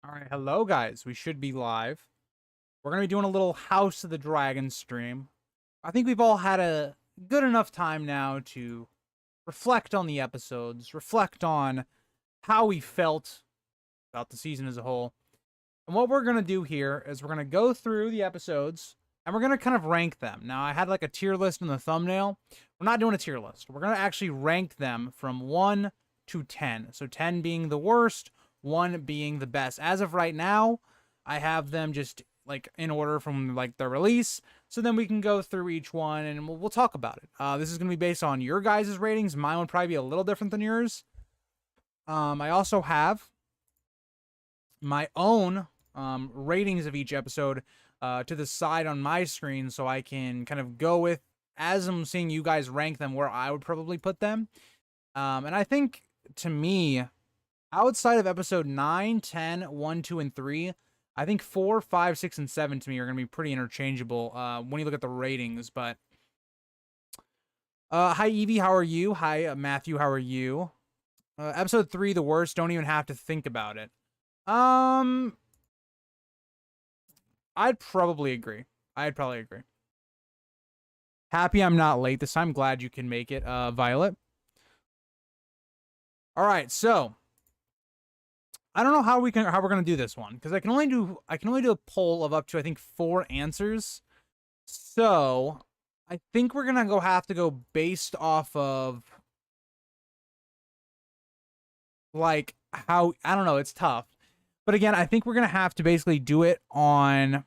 All right, hello guys. We should be live. We're going to be doing a little House of the Dragon stream. I think we've all had a good enough time now to reflect on the episodes, reflect on how we felt about the season as a whole. And what we're going to do here is we're going to go through the episodes and we're going to kind of rank them. Now, I had like a tier list in the thumbnail. We're not doing a tier list. We're going to actually rank them from 1 to 10. So 10 being the worst, 1 being the best. As of right now, I have them just like in order from like the release, so then we can go through each one and we'll talk about it. This is going to be based on your guys' ratings. Mine would probably be a little different than yours. I also have my own ratings of each episode to the side on my screen, so I can kind of go with, as I'm seeing you guys rank them, where I would probably put them. And I think, to me, outside of episode 9, 10, 1, 2, and 3, I think 4, 5, 6, and 7 to me are going to be pretty interchangeable when you look at the ratings. But hi, Evie, how are you? Hi, Matthew, how are you? Episode 3, the worst. Don't even have to think about it. I'd probably agree. Happy I'm not late this time. Glad you can make it, Violet. All right, so I don't know how we're gonna do this one, because I can only do a poll of up to, I think, 4 answers. So I think we're gonna have to go based off of like how, I don't know, it's tough. But again, I think we're gonna have to basically do it on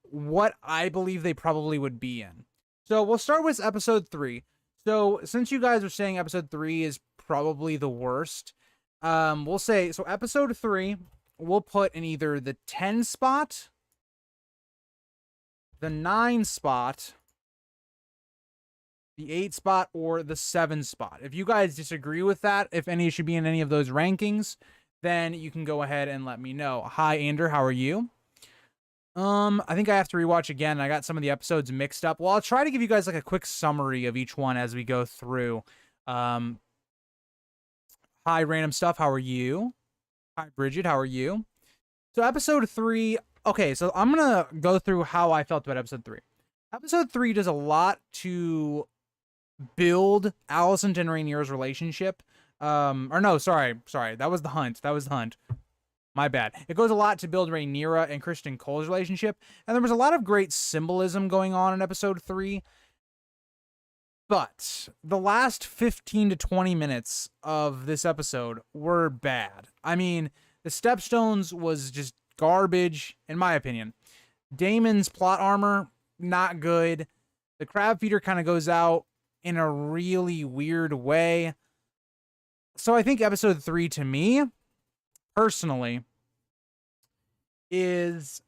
what I believe they probably would be in. So we'll start with episode 3. So since you guys are saying episode 3 is probably the worst, we'll say, so episode 3, we'll put in either the 10 spot, the 9 spot, the 8 spot, or the 7 spot. If you guys disagree with that, if any should be in any of those rankings, then you can go ahead and let me know. Hi, Andrew, how are you? I think I have to rewatch again. I got some of the episodes mixed up. Well, I'll try to give you guys like a quick summary of each one as we go through. Hi, Random Stuff, how are you? Hi, Bridget, how are you? So episode 3, okay, so I'm gonna go through how I felt about episode 3. Episode 3 does a lot to build Alicent and Rhaenyra's relationship. Or no, sorry, that was the hunt. My bad. It goes a lot to build Rhaenyra and Criston Cole's relationship, and there was a lot of great symbolism going on in episode 3. But the last 15 to 20 minutes of this episode were bad. I mean, the Stepstones was just garbage, in my opinion. Daemon's plot armor, not good. The crab feeder kind of goes out in a really weird way. So I think episode 3, to me, personally, is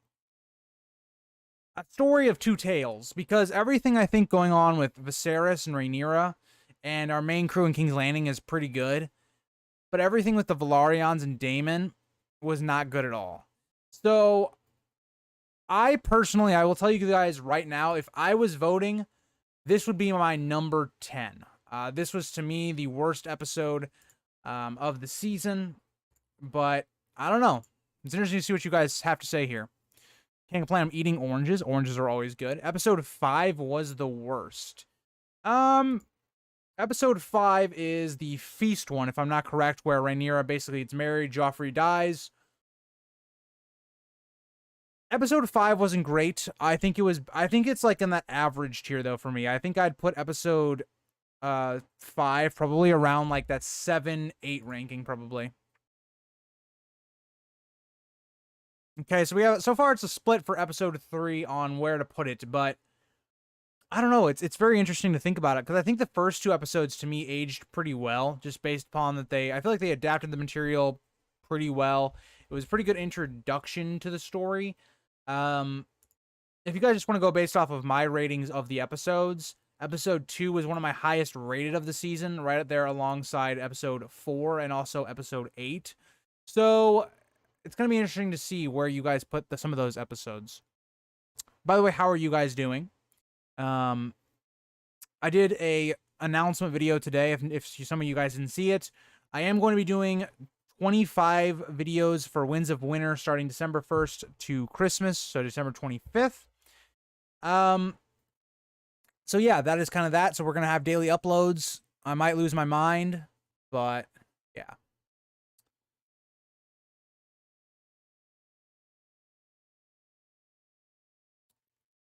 a story of two tales, because everything I think going on with Viserys and Rhaenyra and our main crew in King's Landing is pretty good, but everything with the Velaryons and Daemon was not good at all. So I personally, I will tell you guys right now, if I was voting, this would be my number 10. This was, to me, the worst episode of the season, but I don't know. It's interesting to see what you guys have to say here. Can't complain. I'm eating oranges. Oranges are always good. Episode 5 was the worst. Episode 5 is the feast one, if I'm not correct, where Rhaenyra basically gets married, Joffrey dies. Episode 5 wasn't great. I think it's like in that average tier though for me. I think I'd put episode 5 probably around like that 7, 8 ranking probably. Okay, so far it's a split for episode 3 on where to put it, but I don't know. It's very interesting to think about it, because I think the first 2 episodes to me aged pretty well, just based upon that I feel like they adapted the material pretty well. It was a pretty good introduction to the story. If you guys just want to go based off of my ratings of the episodes, episode 2 was one of my highest rated of the season, right up there alongside episode 4 and also episode 8. So it's going to be interesting to see where you guys put some of those episodes. By the way, how are you guys doing? I did a announcement video today. If some of you guys didn't see it, I am going to be doing 25 videos for Winds of Winter starting December 1st to Christmas, so December 25th. So yeah, that is kind of that. So we're going to have daily uploads. I might lose my mind, but yeah.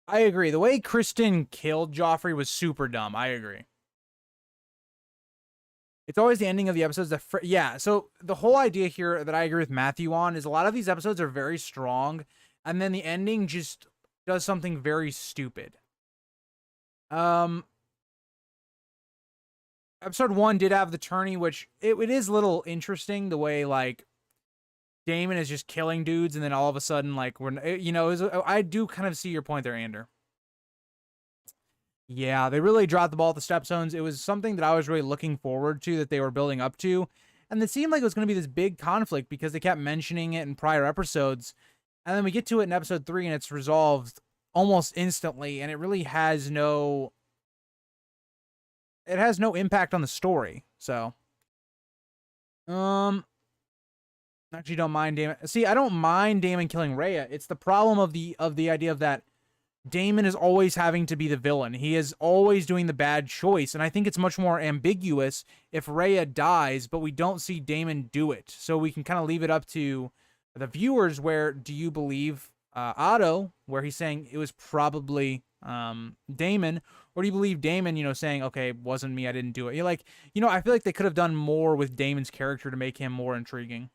I agree. The way Kristen killed Joffrey was super dumb. I agree. It's always the ending of the episodes that... yeah, so the whole idea here that I agree with Matthew on is a lot of these episodes are very strong, and then the ending just does something very stupid. Episode 1 did have the tourney, which it is a little interesting, the way, like, Daemon is just killing dudes, and then all of a sudden, like, I do kind of see your point there, Ander. Yeah, they really dropped the ball at the Stepstones. It was something that I was really looking forward to, that they were building up to. And it seemed like it was going to be this big conflict because they kept mentioning it in prior episodes. And then we get to it in episode 3 and it's resolved almost instantly. And it really has no... it has no impact on the story. So... actually don't mind Daemon. See, I don't mind Daemon killing Rhea. It's the problem of the idea of that Daemon is always having to be the villain. He is always doing the bad choice, and I think it's much more ambiguous if Rhea dies, but we don't see Daemon do it. So we can kind of leave it up to the viewers, where do you believe Otto, where he's saying it was probably Daemon, or do you believe Daemon, saying, okay, it wasn't me, I didn't do it. You're like, I feel like they could have done more with Daemon's character to make him more intriguing.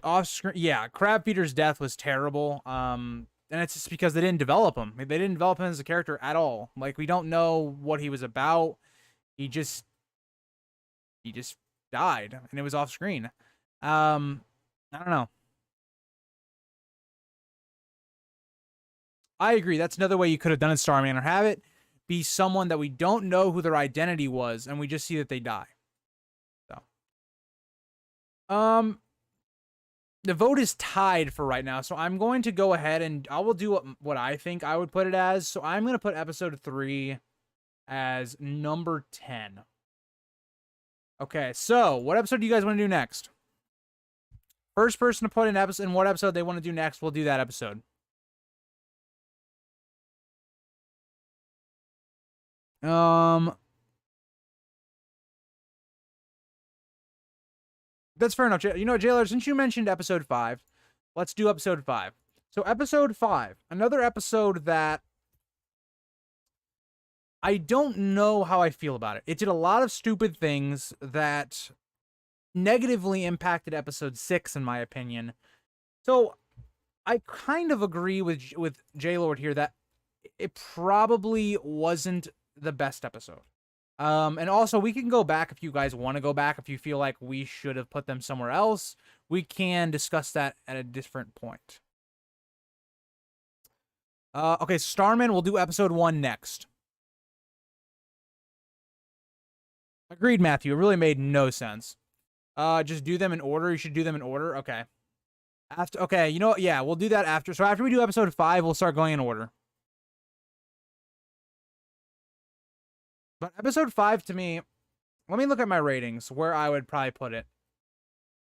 Off screen, yeah, Crab Feeder's death was terrible. And it's just because they didn't develop him. They didn't develop him as a character at all. Like, we don't know what he was about. He just died, and it was off screen. I don't know. I agree. That's another way you could have done it, Starman, or have it be someone that we don't know who their identity was, and we just see that they die. So, the vote is tied for right now, so I'm going to go ahead and I will do what I think I would put it as. So I'm going to put episode 3 as number 10. Okay, so what episode do you guys want to do next? First person to put in what episode they want to do next, we'll do that episode. That's fair enough. Jailer, since you mentioned episode 5, let's do episode 5. So episode 5, another episode that I don't know how I feel about it. It did a lot of stupid things that negatively impacted episode 6, in my opinion. So I kind of agree with J-Lord here that it probably wasn't the best episode. And also, we can go back if you guys want to go back. If you feel like we should have put them somewhere else, we can discuss that at a different point. Okay, Starman, we'll do episode 1 next. Agreed, Matthew. It really made no sense. Just do them in order. You should do them in order. Okay. Okay, you know what? Yeah, we'll do that after. So after we do episode 5, we'll start going in order. But episode 5, to me, let me look at my ratings, where I would probably put it.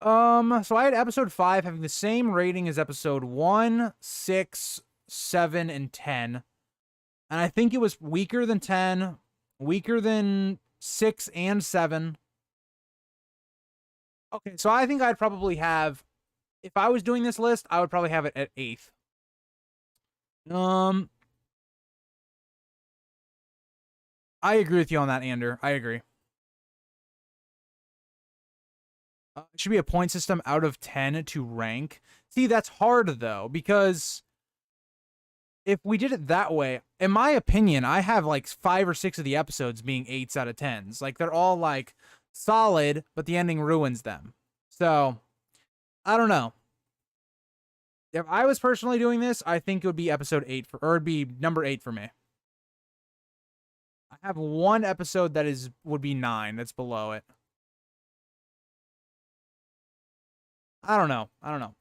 So I had episode 5 having the same rating as episode 1, 6, 7, and 10. And I think it was weaker than 10, weaker than 6 and 7. Okay, so I think I'd probably have, if I was doing this list, I would probably have it at 8th. I agree with you on that, Ander. I agree. It should be a point system out of 10 to rank. See, that's hard, though, because if we did it that way, in my opinion, I have like 5 or 6 of the episodes being 8s out of 10s. Like, they're all like solid, but the ending ruins them. So, I don't know. If I was personally doing this, I think it would be episode 8 or it'd be number 8 for me. I have one episode that would be 9. That's below it. I don't know.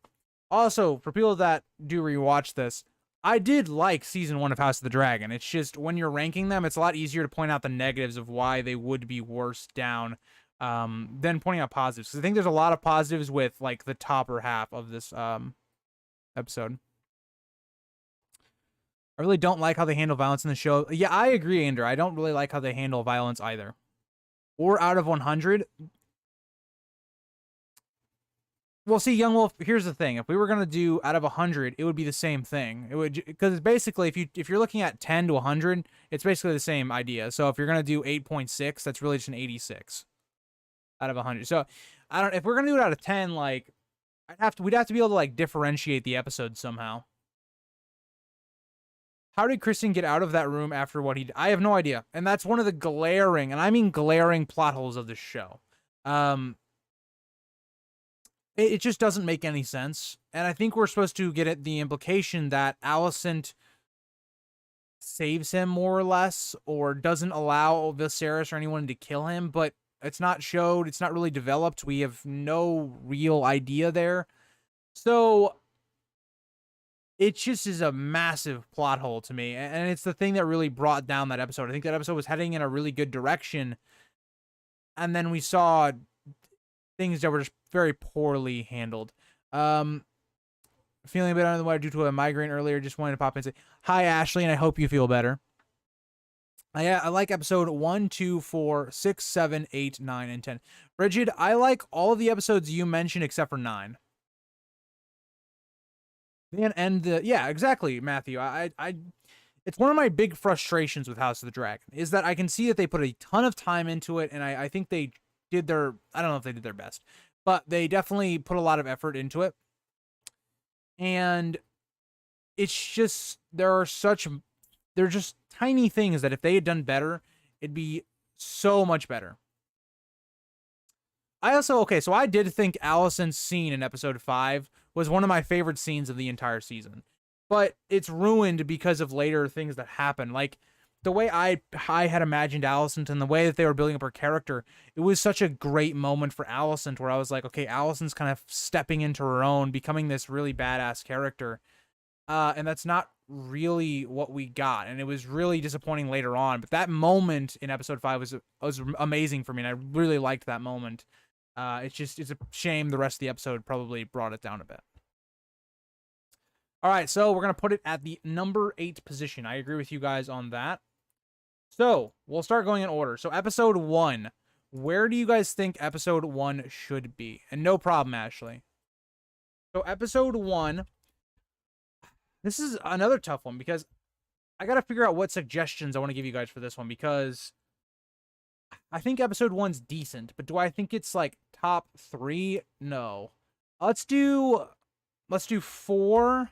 Also, for people that do rewatch this, I did like season 1 of House of the Dragon. It's just when you're ranking them, it's a lot easier to point out the negatives of why they would be worse down than pointing out positives. Because I think there's a lot of positives with like the topper half of this episode. I really don't like how they handle violence in the show. Yeah, I agree, Andrew. I don't really like how they handle violence either. Or out of 100. Well, see, Young Wolf. Here's the thing: if we were gonna do out of 100, it would be the same thing. It would, because basically, if you're looking at 10 to 100, it's basically the same idea. So if you're gonna do 8.6, that's really just an 86 out of 100. So I don't. If we're gonna do it out of 10, like we'd have to be able to like differentiate the episode somehow. How did Christian get out of that room after what he did? I have no idea. And that's one of the glaring, and I mean glaring, plot holes of the show. It just doesn't make any sense. And I think we're supposed to get at the implication that Alicent saves him more or less, or doesn't allow Viserys or anyone to kill him, but it's not showed. It's not really developed. We have no real idea there. So it just is a massive plot hole to me. And it's the thing that really brought down that episode. I think that episode was heading in a really good direction. And then we saw things that were just very poorly handled. Feeling a bit under the weather due to a migraine earlier. Just wanted to pop in and say, hi, Ashley, and I hope you feel better. I like episode 1, 2, 4, 6, 7, 8, 9, and 10. Bridget, I like all of the episodes you mentioned except for 9. Yeah, exactly, Matthew. It's one of my big frustrations with House of the Dragon is that I can see that they put a ton of time into it, and I think they did I don't know if they did their best, but they definitely put a lot of effort into it. And it's just, they're just tiny things that if they had done better, it'd be so much better. So I did think Alicent's scene in episode 5 was one of my favorite scenes of the entire season. But it's ruined because of later things that happen. Like, the way I had imagined Alicent and the way that they were building up her character, it was such a great moment for Alicent where I was like, okay, Alicent's kind of stepping into her own, becoming this really badass character. And that's not really what we got. And it was really disappointing later on. But that moment in episode 5 was amazing for me, and I really liked that moment. It's a shame the rest of the episode probably brought it down a bit. All right, so we're going to put it at the number 8 position. I agree with you guys on that. So we'll start going in order. So episode 1, where do you guys think episode 1 should be? And no problem, Ashley. So episode 1, this is another tough one because I got to figure out what suggestions I want to give you guys for this one, because I think episode 1's decent, but do I think it's like top 3? No. Let's do 4,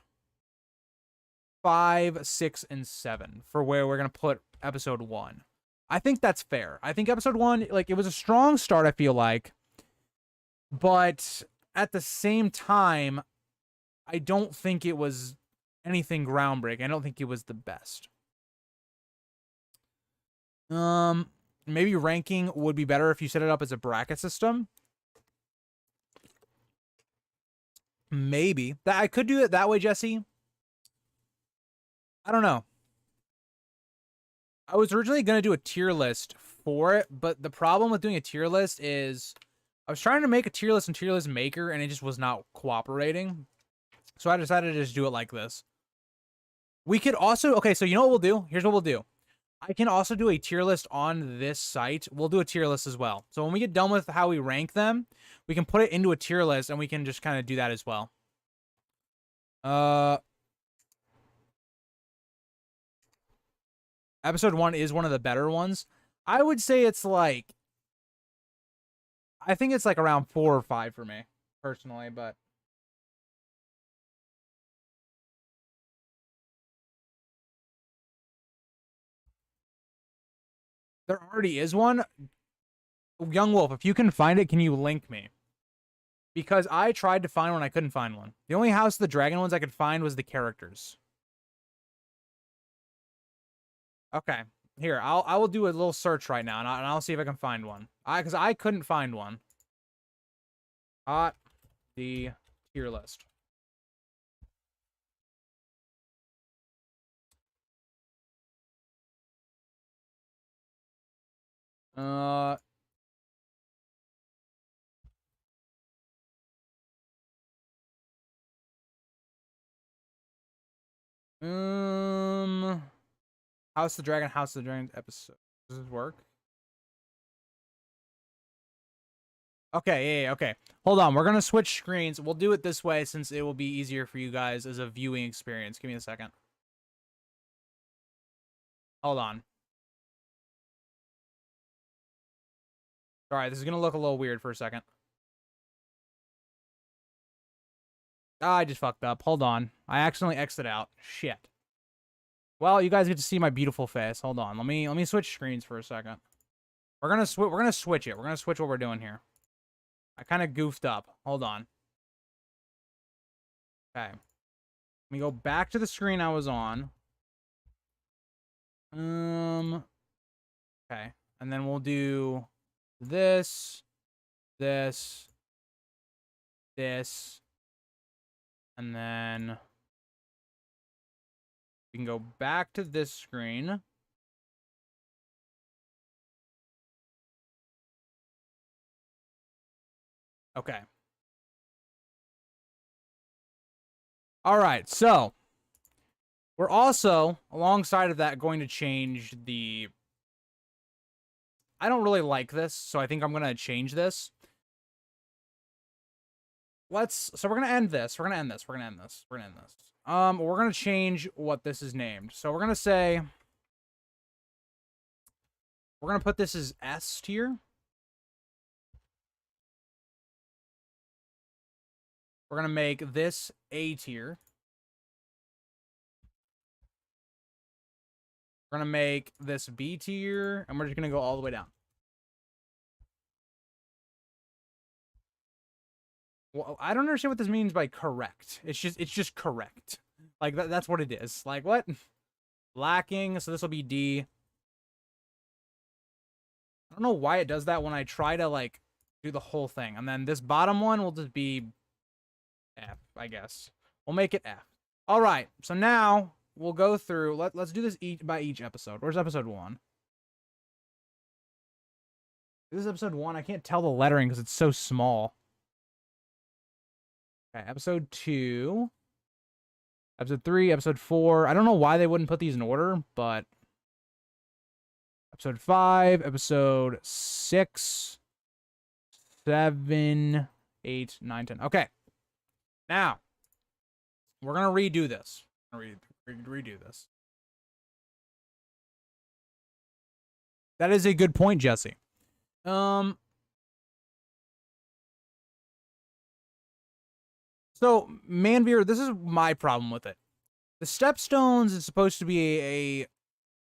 5, 6, and 7 for where we're going to put episode 1. I think that's fair. I think episode 1, like, it was a strong start, I feel like. But at the same time, I don't think it was anything groundbreaking. I don't think it was the best. Maybe ranking would be better if you set it up as a bracket system. Maybe. I could do it that way, Jesse. I don't know. I was originally going to do a tier list for it, but the problem with doing a tier list is I was trying to make a tier list in Tier List Maker, and it just was not cooperating. So I decided to just do it like this. We could also... Okay, so you know what we'll do? Here's what we'll do. I can also do a tier list on this site. We'll do a tier list as well. So when we get done with how we rank them, we can put it into a tier list, and we can just kind of do that as well. Episode 1 is one of the better ones. I would say it's like... I think it's like around 4 or 5 for me, personally, but... There already is one. Young Wolf, if you can find it, can you link me? Because I tried to find one, I couldn't find one. The only House of the Dragon ones I could find was the characters. Okay, here, I will do a little search right now, and I'll see if I can find one. Because I couldn't find one. The tier list. House of the Dragon, House of the Dragon episode. Does this work? Okay, yeah, okay. Hold on, we're gonna switch screens. We'll do it this way since it will be easier for you guys as a viewing experience. Give me a second. Hold on. Alright, this is gonna look a little weird for a second. Ah, I just fucked up. Hold on. I accidentally exited out. Shit. Well, you guys get to see my beautiful face. Hold on. Let me switch screens for a second. We're gonna switch it. We're gonna switch what we're doing here. I kind of goofed up. Hold on. Okay. Let me go back to the screen I was on. Okay. And then we'll do this, this, this, and then we can go back to this screen. Okay. All right, so we're also, alongside of that, going to change the... I don't really like this, so I think I'm going to change this. So we're going to end this. We're going to change what this is named. So we're going to say... We're going to put this as S tier. We're going to make this A tier. We're going to make this B tier, and we're just going to go all the way down. Well, I don't understand what this means by correct. It's just correct. Like, that's what it is. Like, what? Lacking, so this will be D. I don't know why it does that when I try to, like, do the whole thing. And then this bottom one will just be F, I guess. We'll make it F. All right, so now we'll go through. Let's do this by each episode. Where's episode 1? This is episode 1. I can't tell the lettering because it's so small. Okay, episode 2. Episode 3, episode 4. I don't know why they wouldn't put these in order, but... Episode 5, episode 6, 7, 8, 9, 10. Okay. Now, we're going to redo this. Redo this. That is a good point, Jesse. So, Manveer, this is my problem with it. The Stepstones is supposed to be a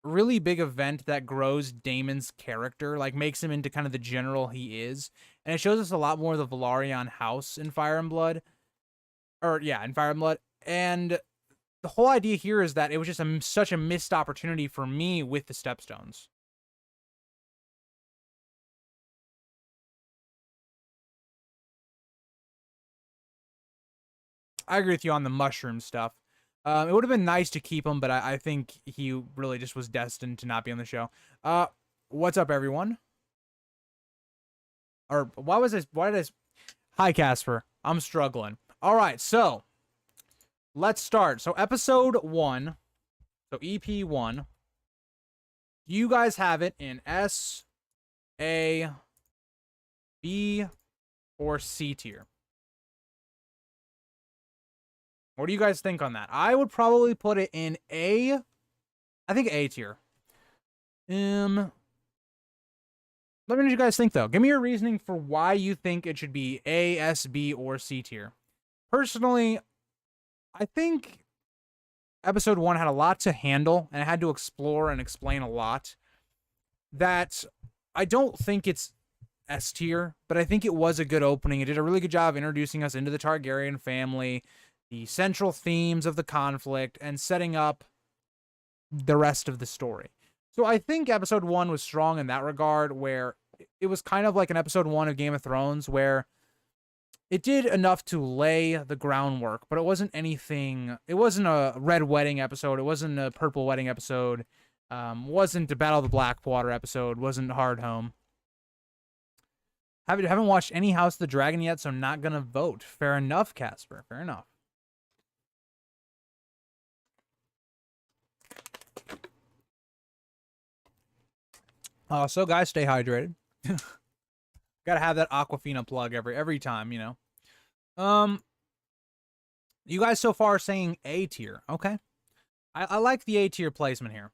really big event that grows Damon's character, like makes him into kind of the general he is. And it shows us a lot more of the Velaryon house in Fire and Blood. In Fire and Blood. And the whole idea here is that it was just such a missed opportunity for me with the Stepstones. I agree with you on the mushroom stuff. It would have been nice to keep him, but I think he really just was destined to not be on the show. What's up, everyone? Or why did I... Hi, Casper. I'm struggling. All right, so let's start. So episode 1, so EP 1. Do you guys have it in S, A, B, or C tier? What do you guys think on that? I would probably put it in A. I think A tier. Let me know what you guys think, though. Give me your reasoning for why you think it should be A, S, B, or C tier. Personally, I think episode 1 had a lot to handle, and it had to explore and explain a lot. That I don't think it's S tier, but I think it was a good opening. It did a really good job introducing us into the Targaryen family, the central themes of the conflict, and setting up the rest of the story. So I think episode 1 was strong in that regard, where it was kind of like an episode 1 of Game of Thrones, where it did enough to lay the groundwork, but it wasn't anything... It wasn't a Red Wedding episode, it wasn't a Purple Wedding episode, wasn't a Battle of the Blackwater episode, wasn't Hard Home. Haven't watched any House of the Dragon yet, so I'm not gonna vote. Fair enough, Casper. Fair enough. So guys, stay hydrated. Gotta have that Aquafina plug every time, you know. You guys so far are saying A tier. Okay. I like the A tier placement here.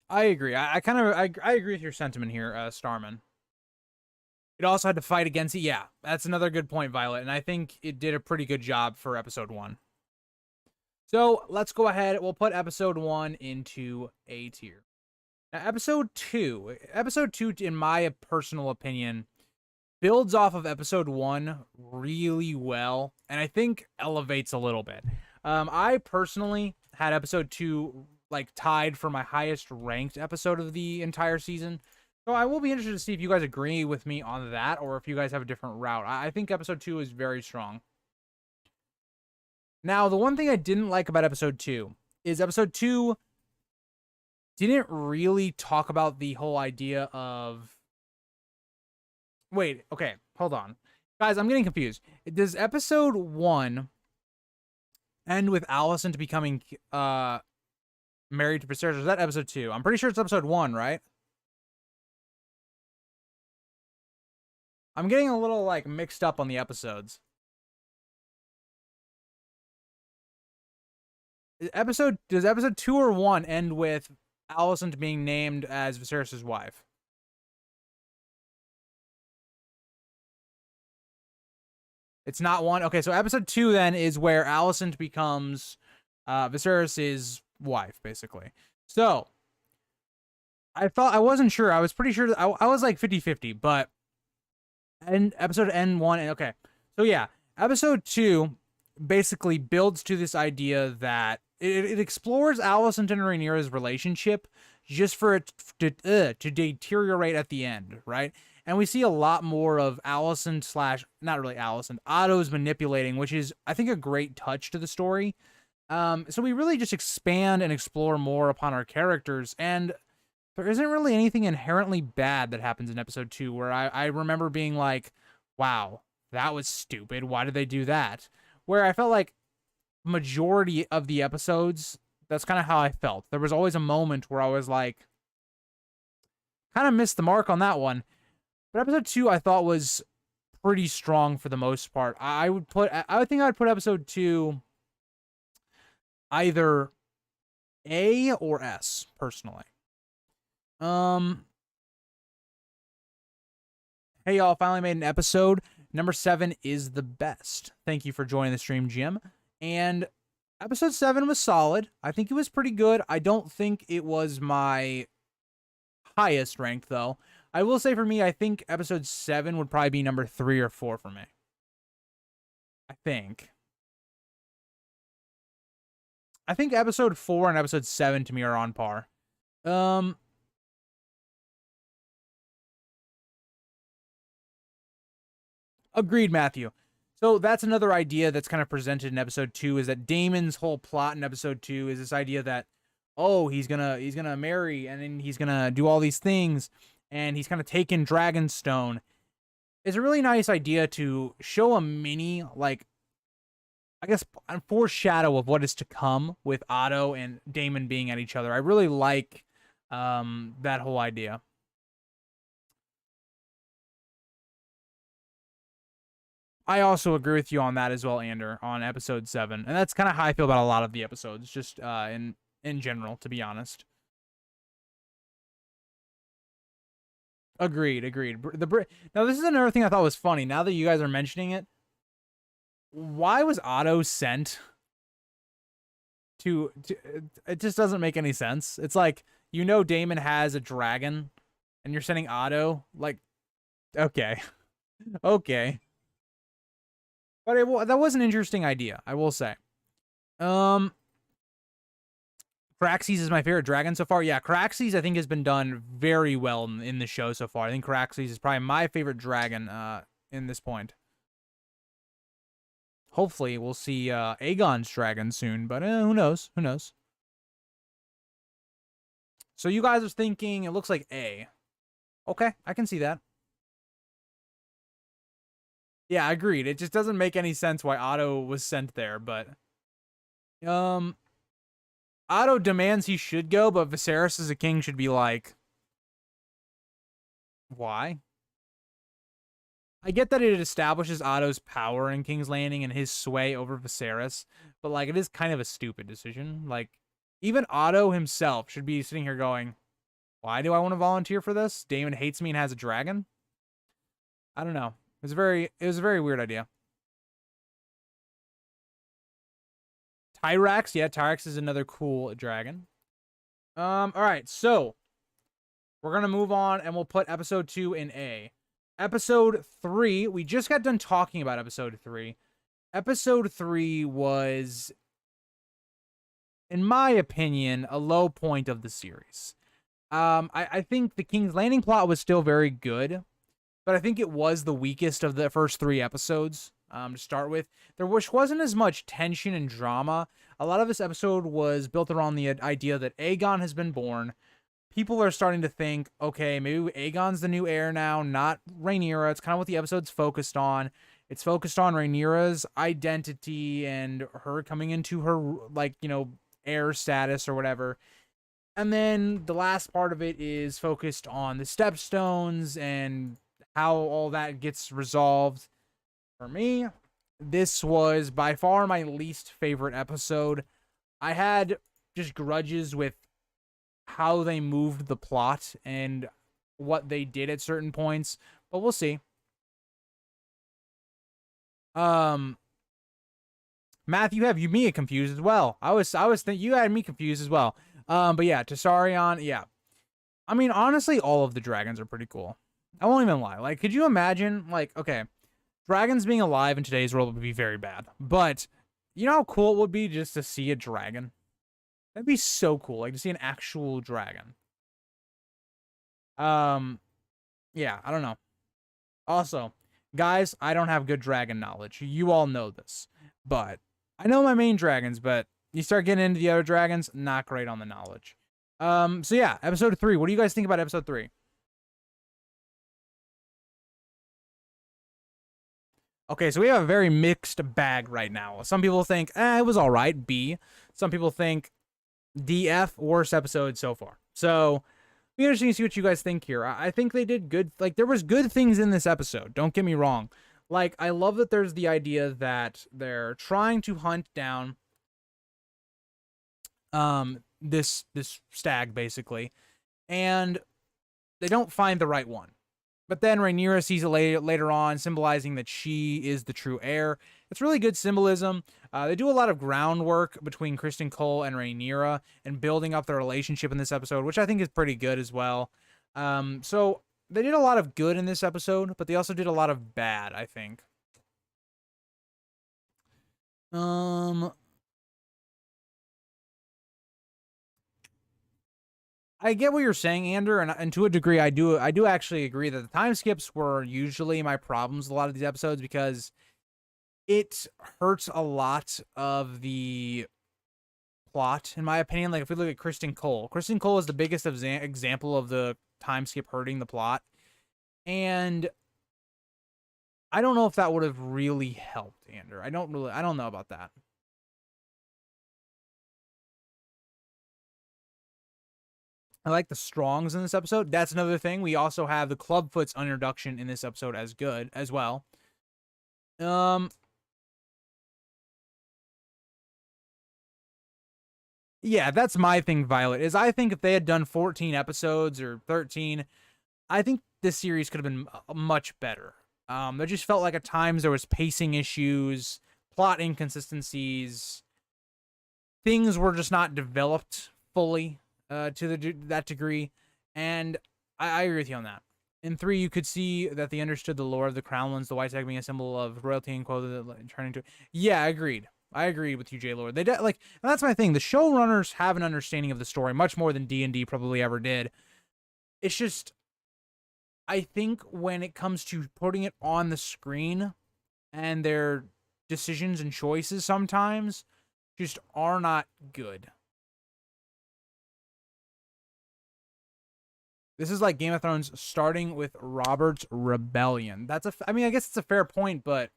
I agree. I kind of I agree with your sentiment here, Starman. It also had to fight against it. Yeah, that's another good point, Violet. And I think it did a pretty good job for episode 1. So let's go ahead. We'll put episode 1 into A tier. Now, episode 2, in my personal opinion, builds off of episode 1 really well, and I think elevates a little bit. I personally had episode 2 like tied for my highest ranked episode of the entire season. So I will be interested to see if you guys agree with me on that, or if you guys have a different route. I think episode 2 is very strong. Now, the one thing I didn't like about episode 2 is episode 2 didn't really talk about the whole idea of... Wait, okay, hold on. Guys, I'm getting confused. Does episode 1 end with Alicent becoming married to Viserys? Or is that episode 2? I'm pretty sure it's episode 1, right? I'm getting a little, like, mixed up on the episodes. Does episode 2 or 1 end with Alicent being named as Viserys' wife? It's not 1? Okay, so episode 2 then is where Alicent becomes Viserys' wife, basically. So, I wasn't sure. I was pretty sure. I was like 50-50, but episode N1, okay. So yeah, episode 2 basically builds to this idea that it explores Alicent and Rhaenyra's relationship just for it to deteriorate at the end, right? And we see a lot more of Alicent / not really Alicent, Otto's manipulating, which is, I think, a great touch to the story. So we really just expand and explore more upon our characters, and there isn't really anything inherently bad that happens in episode 2 where I remember being like, wow, that was stupid. Why did they do that? Where I felt like majority of the episodes, that's kind of how I felt. There was always a moment where I was like, kind of missed the mark on that one. But episode 2 I thought was pretty strong for the most part. I would think I'd put episode 2 either A or S, personally. Hey y'all, finally made an episode. Number 7 is the best. Thank you for joining the stream, Jim. And episode 7 was solid. I think it was pretty good. I don't think it was my highest ranked, though. I will say for me, I think episode 7 would probably be number 3 or 4 for me. I think episode 4 and episode 7 to me are on par. Agreed, Matthew. So that's another idea that's kind of presented in episode 2, is that Daemon's whole plot in episode 2 is this idea that, oh, he's gonna marry, and then he's gonna do all these things, and he's kind of taken Dragonstone. It's a really nice idea to show a mini, like, I guess, a foreshadow of what is to come with Otto and Daemon being at each other. I really like that whole idea. I also agree with you on that as well, Ander, on episode 7. And that's kind of how I feel about a lot of the episodes, just in general, to be honest. Agreed. Now, this is another thing I thought was funny. Now that you guys are mentioning it, why was Otto sent to it just doesn't make any sense. It's like, you know, Daemon has a dragon, and you're sending Otto? Like, okay. Okay. But that was an interesting idea, I will say. Craxes is my favorite dragon so far. Yeah, Craxes, I think, has been done very well in the show so far. I think Craxes is probably my favorite dragon in this point. Hopefully, we'll see Aegon's dragon soon, but who knows? Who knows? So you guys are thinking it looks like A. Okay, I can see that. Yeah, agreed. It just doesn't make any sense why Otto was sent there, but um Otto demands he should go, but Viserys as a king should be like, why? I get that it establishes Otto's power in King's Landing and his sway over Viserys, but like it is kind of a stupid decision. Like even Otto himself should be sitting here going, why do I want to volunteer for this? Daemon hates me and has a dragon? I don't know. It was a very weird idea. Tyrax, yeah, Tyrax is another cool dragon. All right, so we're gonna move on and we'll put episode 2 in A. Episode 3, we just got done talking about episode 3. Episode 3 was, in my opinion, a low point of the series. I think the King's Landing plot was still very good, but I think it was the weakest of the first 3 episodes. To start with, there wasn't as much tension and drama. A lot of this episode was built around the idea that Aegon has been born. People are starting to think, okay, maybe Aegon's the new heir now, not Rhaenyra. It's kind of what the episode's focused on. It's focused on Rhaenyra's identity and her coming into her, like, heir status or whatever. And then the last part of it is focused on the stepstones and how all that gets resolved. For me, this was by far my least favorite episode. I had just grudges with how they moved the plot and what they did at certain points, but we'll see. Matthew, have you me confused as well? I was thinking you had me confused as well. But yeah, Tessarion, yeah. I mean, honestly, all of the dragons are pretty cool. I won't even lie. Like, could you imagine, like, okay, dragons being alive in today's world would be very bad, but you know how cool it would be just to see a dragon? That'd be so cool, like to see an actual dragon. Yeah, I don't know. Also, guys, I don't have good dragon knowledge. You all know this, but I know my main dragons. But you start getting into the other dragons, not great on the knowledge. So yeah, episode 3. What do you guys think about episode 3? Okay, so we have a very mixed bag right now. Some people think, it was all right, B. Some people think DF, worst episode so far. So be interesting to see what you guys think here. I think they did good. Like, there was good things in this episode. Don't get me wrong. Like, I love that there's the idea that they're trying to hunt down this stag, basically, and they don't find the right one. But then Rhaenyra sees it later on, symbolizing that she is the true heir. It's really good symbolism. They do a lot of groundwork between Kristen Cole and Rhaenyra and building up their relationship in this episode, which I think is pretty good as well. So they did a lot of good in this episode, but they also did a lot of bad, I think. I get what you're saying, Ander, and to a degree, I do actually agree that the time skips were usually my problems a lot of these episodes because it hurts a lot of the plot, in my opinion. Like if we look at Kristen Cole is the biggest example of the time skip hurting the plot, and I don't know if that would have really helped, Ander. I don't know about that. I like the Strongs in this episode. That's another thing. We also have the Clubfoot's introduction in this episode as good as well. Yeah, that's my thing, Violet, is I think if they had done 14 episodes or 13, I think this series could have been much better. There just felt like at times there was pacing issues, plot inconsistencies, things were just not developed fully to that degree, and I agree with you on that. In 3, you could see that they understood the lore of the Crownlands, the white stag being a symbol of royalty and quote turning to. Yeah, agreed. I agreed with you, J Lord. They like, and that's my thing. The showrunners have an understanding of the story much more than D&D probably ever did. It's just, I think when it comes to putting it on the screen, and their decisions and choices sometimes just are not good. This is like Game of Thrones starting with Robert's rebellion. I mean, I guess it's a fair point, but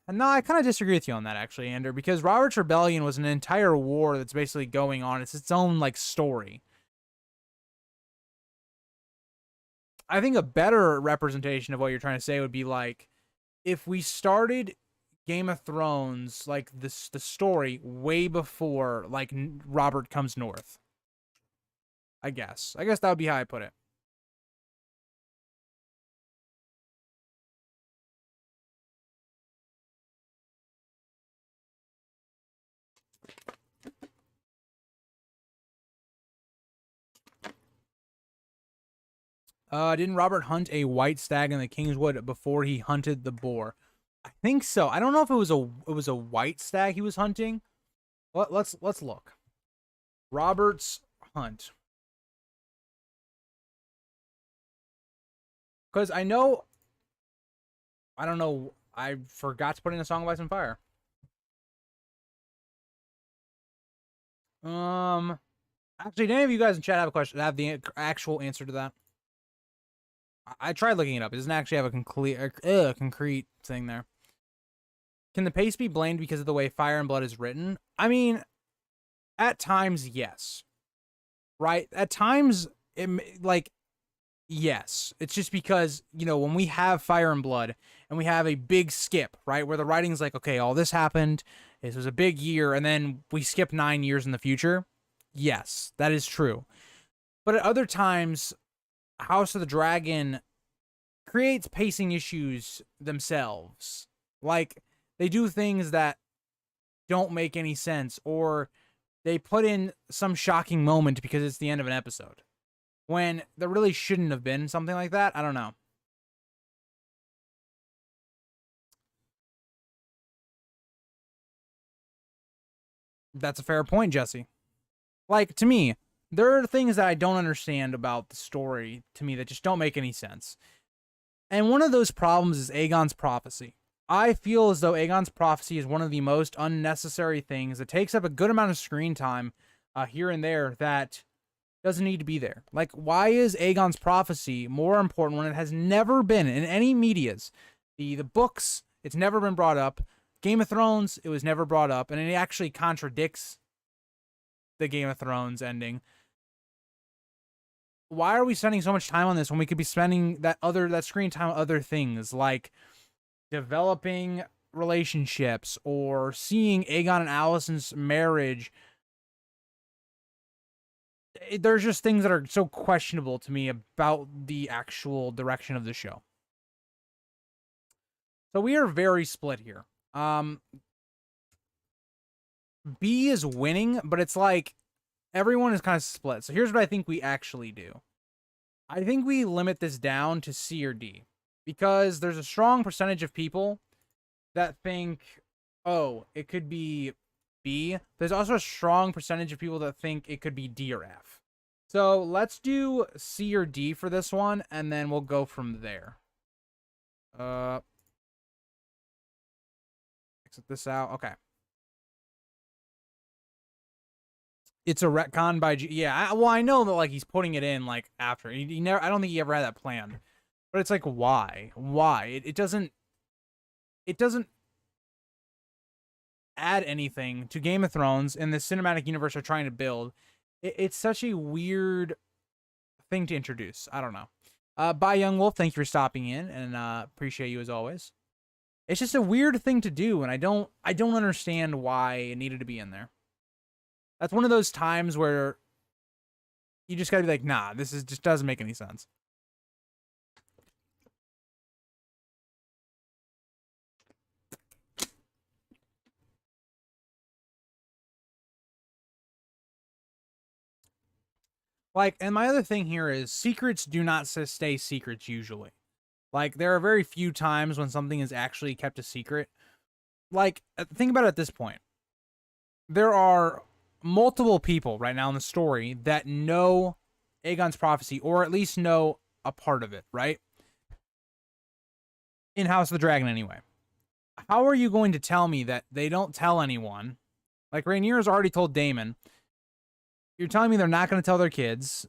no, I kind of disagree with you on that, actually, Andrew, because Robert's rebellion was an entire war that's basically going on. It's its own, like, story. I think a better representation of what you're trying to say would be, like, if we started Game of Thrones, like, the story way before, like, Robert comes north. I guess that would be how I put it. Didn't Robert hunt a white stag in the Kingswood before he hunted the boar? I think so. I don't know if it was a white stag he was hunting. Let's look. Robert's hunt. Because I don't know, I forgot to put in a Song of Ice and Fire. Actually, do any of you guys in chat have a question? Have the actual answer to that? I tried looking it up. It doesn't actually have a concrete thing there. Can the pace be blamed because of the way Fire and Blood is written? I mean, at times, yes. Right? At times, yes. It's just because, when we have Fire and Blood and we have a big skip, right, where the writing's like, okay, all this happened, this was a big year, and then we skip 9 years in the future. Yes, that is true. But at other times, House of the Dragon creates pacing issues themselves. Like, they do things that don't make any sense, or they put in some shocking moment because it's the end of an episode, when there really shouldn't have been something like that. I don't know. That's a fair point, Jesse. Like, to me, there are things that I don't understand about the story, to me, that just don't make any sense. And one of those problems is Aegon's prophecy. I feel as though Aegon's prophecy is one of the most unnecessary things that takes up a good amount of screen time here and there that doesn't need to be there. Like, why is Aegon's prophecy more important when it has never been in any medias? The books, it's never been brought up. Game of Thrones, it was never brought up, and it actually contradicts the Game of Thrones ending. Why are we spending so much time on this when we could be spending that screen time on other things, like developing relationships or seeing Aegon and Alicent's marriage? There's just things that are so questionable to me about the actual direction of the show. So we are very split here. B is winning, but it's like everyone is kind of split. So here's what I think we actually do. I think we limit this down to C or D, because there's a strong percentage of people that think, oh, it could be B. There's also a strong percentage of people that think it could be D or F. So let's do C or D for this one, and then we'll go from there. Exit this out. Okay. It's a retcon by G. Yeah, I know that, like, he's putting it in, like, after. He never. I don't think he ever had that planned. But it's like, why? Why? It doesn't add anything to Game of Thrones and the cinematic universe they're trying to build. It's such a weird thing to introduce. I don't know. Bye, Young Wolf. Thank you for stopping in, and appreciate you as always. It's just a weird thing to do, and I don't understand why it needed to be in there. That's one of those times where you just gotta be like, nah, this just doesn't make any sense. Like, and my other thing here is secrets do not stay secrets usually. Like, there are very few times when something is actually kept a secret. Like, think about it at this point. There are multiple people right now in the story that know Aegon's prophecy, or at least know a part of it, right? In House of the Dragon, anyway. How are you going to tell me that they don't tell anyone? Like, Rhaenyra's already told Daemon. You're telling me they're not going to tell their kids.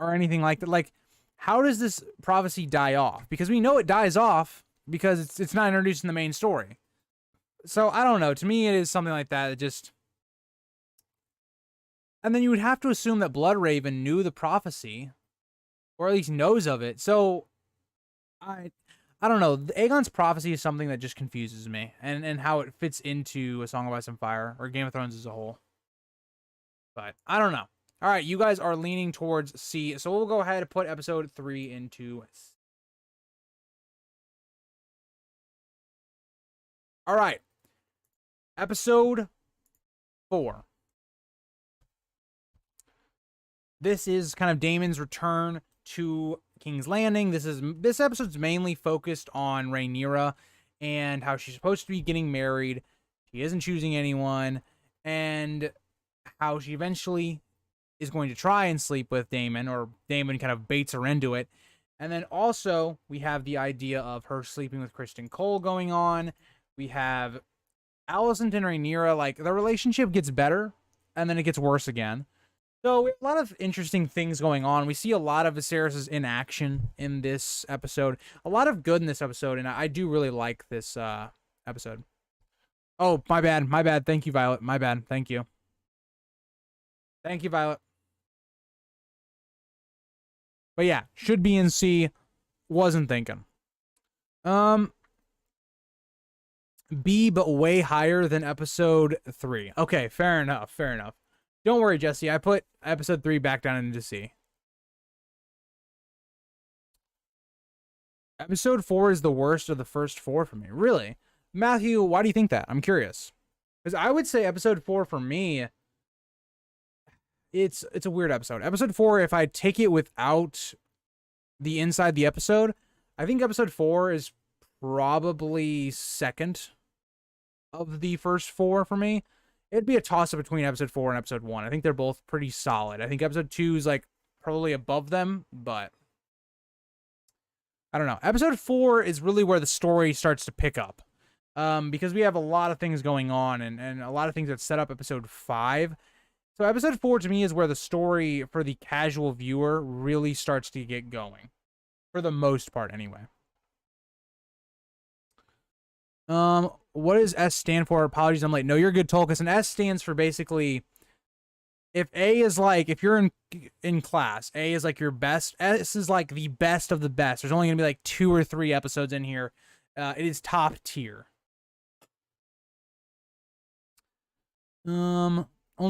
or anything like that. Like, how does this prophecy die off? Because we know it dies off because it's not introduced in the main story. So I don't know. To me, it is something like that. It just, and then you would have to assume that Bloodraven knew the prophecy, or at least knows of it. So I don't know. Aegon's prophecy is something that just confuses me, and how it fits into A Song of Ice and Fire or Game of Thrones as a whole. But I don't know. All right, you guys are leaning towards C, so we'll go ahead and put episode 3 into C. All right, episode 4. This is kind of Daemon's return to King's Landing. This episode's mainly focused on Rhaenyra and how she's supposed to be getting married. She isn't choosing anyone, and how she eventually is going to try and sleep with Daemon, or Daemon kind of baits her into it. And then also we have the idea of her sleeping with Kristen Cole going on. We have Alicent and Rhaenyra, like, the relationship gets better and then it gets worse again. So we have a lot of interesting things going on. We see a lot of Viserys in action in this episode. A lot of good in this episode, and I do really like this episode. Oh, my bad. My bad. Thank you, Violet. My bad. Thank you. Thank you, Violet. But yeah, should be in C. Wasn't thinking. B, but way higher than episode 3. Okay, fair enough. Fair enough. Don't worry, Jesse. I put episode 3 back down into C. Episode 4 is the worst of the first 4 for me. Really? Matthew, why do you think that? I'm curious. Because I would say episode 4 for me, it's a weird episode. Episode 4, if I take it without the inside the episode, I think episode 4 is probably second of the first 4 for me. It'd be a toss-up between episode 4 and episode 1. I think they're both pretty solid. I think episode 2 is, like, probably above them, but I don't know. Episode 4 is really where the story starts to pick up, because we have a lot of things going on and a lot of things that set up episode 5. So episode 4 to me is where the story for the casual viewer really starts to get going, for the most part anyway. What does S stand for? Apologies, I'm late. No, you're good, Tolkis. And S stands for basically, if A is like, if you're in class, A is like your best. S is like the best of the best. There's only gonna be like 2 or 3 episodes in here. It is top tier. Only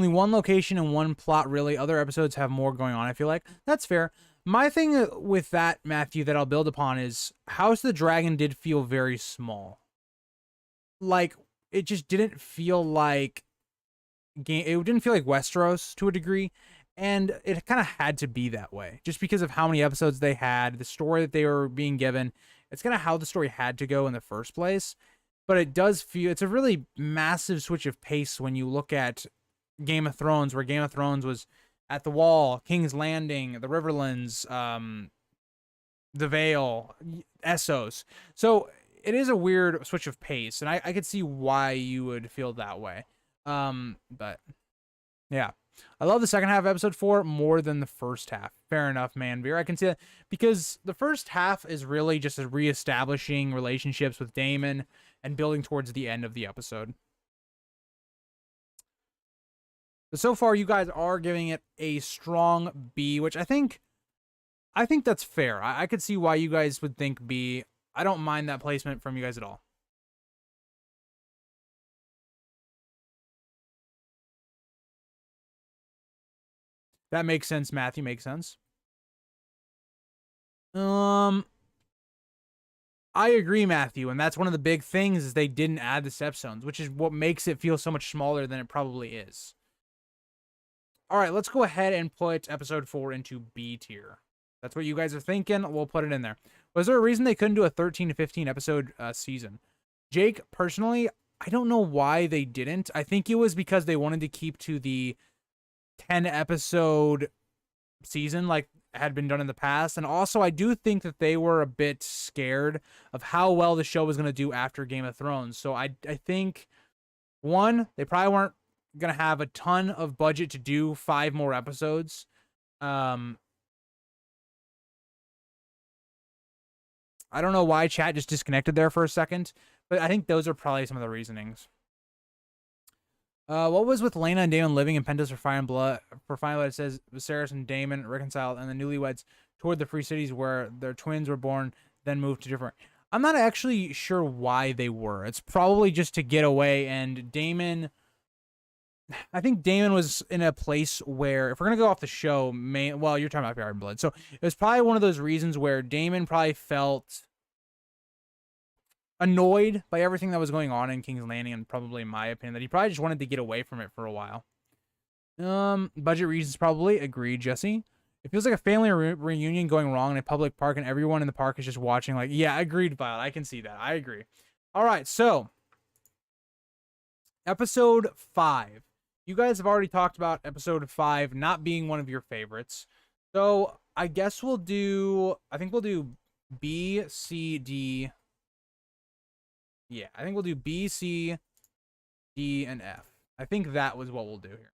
one location and one plot, really. Other episodes have more going on, I feel like. That's fair. My thing with that, Matthew, that I'll build upon is House of the Dragon did feel very small. Like, it just didn't feel like it didn't feel like Westeros to a degree, and it kind of had to be that way just because of how many episodes they had, the story that they were being given. It's kind of how the story had to go in the first place. But it does feel, it's a really massive switch of pace when you look at Game of Thrones, where Game of Thrones was at the Wall, King's Landing, the Riverlands, the Vale, Essos. So it is a weird switch of pace, and I could see why you would feel that way. But yeah, I love the second half of episode 4 more than the first half. Fair enough, Manveer. I can see that, because the first half is really just reestablishing relationships with Daemon and building towards the end of the episode. But so far, you guys are giving it a strong B, which I think that's fair. I could see why you guys would think B. I don't mind that placement from you guys at all. That makes sense, Matthew. Makes sense. I agree, Matthew, and that's one of the big things is they didn't add the stepstones, which is what makes it feel so much smaller than it probably is. All right, let's go ahead and put episode 4 into B tier. That's what you guys are thinking. We'll put it in there. Was there a reason they couldn't do a 13 to 15 episode season? Jake, personally, I don't know why they didn't. I think it was because they wanted to keep to the 10 episode season like had been done in the past. And also, I do think that they were a bit scared of how well the show was going to do after Game of Thrones. So I think, one, they probably weren't going to have a ton of budget to do 5 more episodes. I don't know why chat just disconnected there for a second, but I think those are probably some of the reasonings. What was with Lena and Damon living in Pentos for Fire and Blood? For Fire and Blood, it says Viserys and Damon reconciled, and the newlyweds toured the free cities where their twins were born, then moved to different. I'm not actually sure why they were. It's probably just to get away, and Damon. I think Damon was in a place where, if we're gonna go off the show, well, you're talking about Fire and Blood, so it was probably one of those reasons where Damon probably felt annoyed by everything that was going on in King's Landing, and probably, in my opinion, that he probably just wanted to get away from it for a while. Budget reasons probably. Agreed, Jesse. It feels like a family reunion going wrong in a public park, and everyone in the park is just watching. Like, yeah, agreed, Violet. I can see that. I agree. All right, so episode 5. You guys have already talked about episode 5 not being one of your favorites, so I guess we'll do. I think we'll do B, C, D. Yeah, I think we'll do B, C, D, and F. I think that was what we'll do here.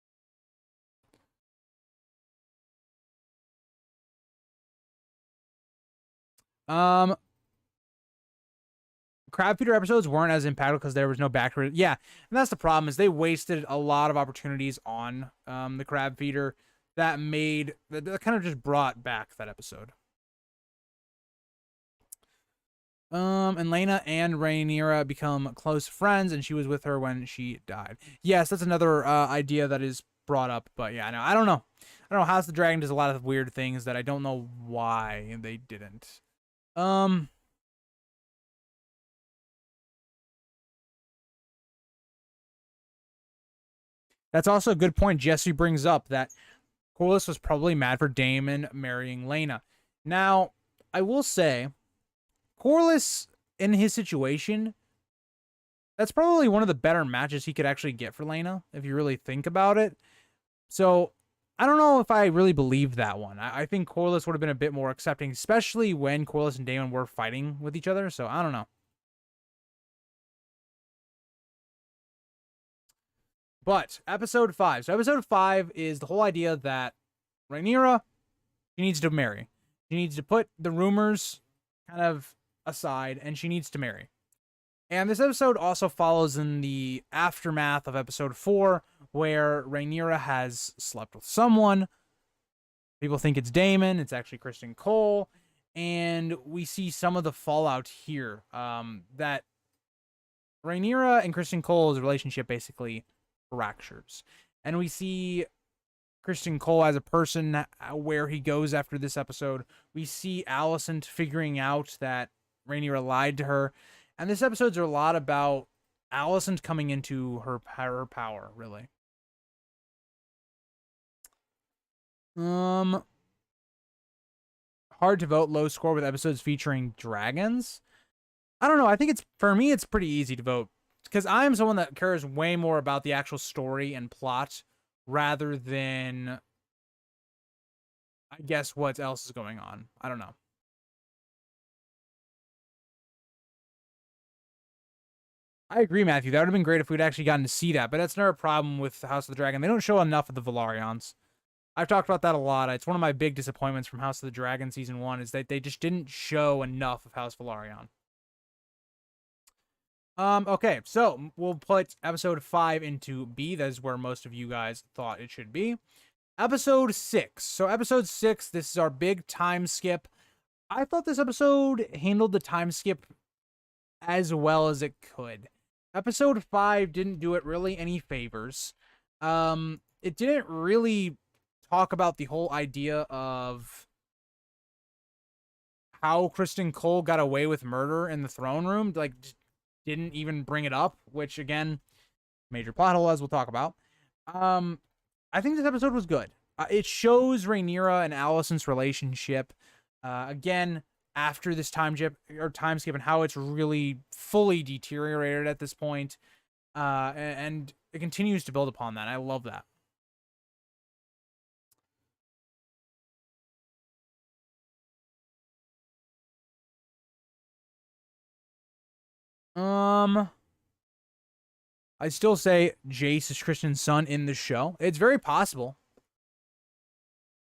Crab feeder episodes weren't as impactful because there was no backstory. Yeah, and that's the problem, is they wasted a lot of opportunities on the crab feeder that kind of just brought back that episode. And Lena and Rhaenyra become close friends, and she was with her when she died. Yes, that's another idea that is brought up, but yeah, no, I don't know. House of the Dragon does a lot of weird things that I don't know why they didn't. That's also a good point Jesse brings up, that Corlys was probably mad for Daemon marrying Lena. Now, I will say, Corlys, in his situation, that's probably one of the better matches he could actually get for Lena, if you really think about it. So, I don't know if I really believe that one. I think Corlys would have been a bit more accepting, especially when Corlys and Daemon were fighting with each other, so I don't know. But, episode 5. So, episode 5 is the whole idea that Rhaenyra, she needs to marry. She needs to put the rumors kind of aside, and she needs to marry. And this episode also follows in the aftermath of episode 4, where Rhaenyra has slept with someone. People think it's Daemon. It's actually Kristen Cole. And we see some of the fallout here. That Rhaenyra and Kristen Cole's relationship basically fractures. And we see Kristen Cole as a person, where he goes after this episode. We see Alicent figuring out that Rhaenyra lied to her. And this episode's a lot about Alicent coming into her power, really. Hard to vote, low score with episodes featuring dragons. I don't know. I think for me, it's pretty easy to vote, because I'm someone that cares way more about the actual story and plot rather than, I guess, what else is going on. I don't know. I agree, Matthew. That would have been great if we'd actually gotten to see that, but that's another problem with House of the Dragon. They don't show enough of the Velaryons. I've talked about that a lot. It's one of my big disappointments from House of the Dragon Season 1, is that they just didn't show enough of House Velaryon. Okay, so we'll put episode 5 into B. That is where most of you guys thought it should be. Episode 6. So episode 6, this is our big time skip. I thought this episode handled the time skip as well as it could. Episode 5 didn't do it really any favors. It didn't really talk about the whole idea of how Kristen Cole got away with murder in the throne room. Like, didn't even bring it up, which, again, major plot hole, as we'll talk about. I think this episode was good. It shows Rhaenyra and Alicent's relationship, again, after this time skip, and how it's really fully deteriorated at this point. And it continues to build upon that. I love that. I still say Jace is Kristen's son in the show. It's very possible.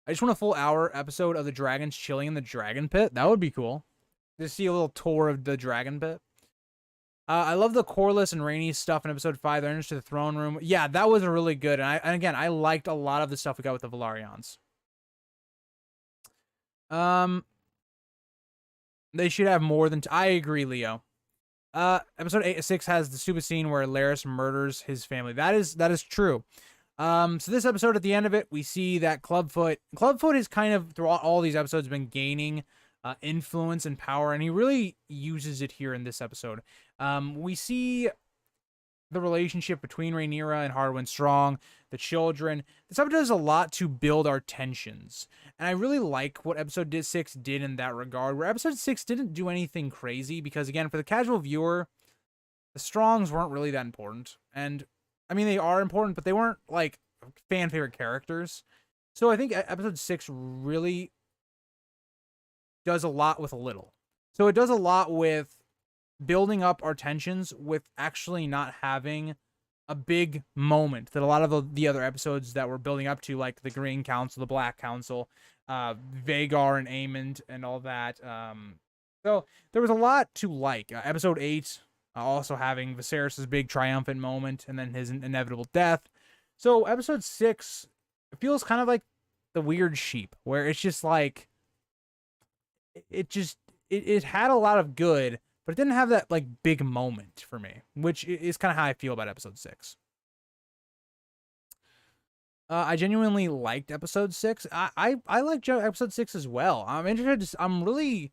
I just want a full hour episode of the dragons chilling in the dragon pit. That would be cool. to see a little tour of the dragon pit. I love the Corliss and Rainy stuff in episode 5. They're into the throne room. Yeah, that was a really good. And again, I liked a lot of the stuff we got with the Valarians. They should have more than. I agree, Leo. Episode 6 has the stupid scene where Laris murders his family. That is true. So this episode, at the end of it, we see that Clubfoot is kind of throughout all these episodes been gaining influence and power, and he really uses it here in this episode. We see the relationship between Rhaenyra and Harwin Strong, the children. This episode does a lot to build our tensions, and I really like what episode 6 did in that regard, where episode 6 didn't do anything crazy, because again, for the casual viewer, the Strongs weren't really that important, and I mean, they are important, but they weren't like fan favorite characters. So I think episode 6 really does a lot with a little. So it does a lot with building up our tensions with actually not having a big moment that a lot of the other episodes that we're building up to, like the Green Council, the Black Council, Vagar and Aemond and all that. So there was a lot to like. Episode 8 also having Viserys' big triumphant moment and then his inevitable death. So episode 6 feels kind of like the weird sheep, where it's just like it had a lot of good, but it didn't have that like big moment for me, which is kind of how I feel about episode 6. I genuinely liked episode 6. I liked episode 6 as well. I'm interested. I'm really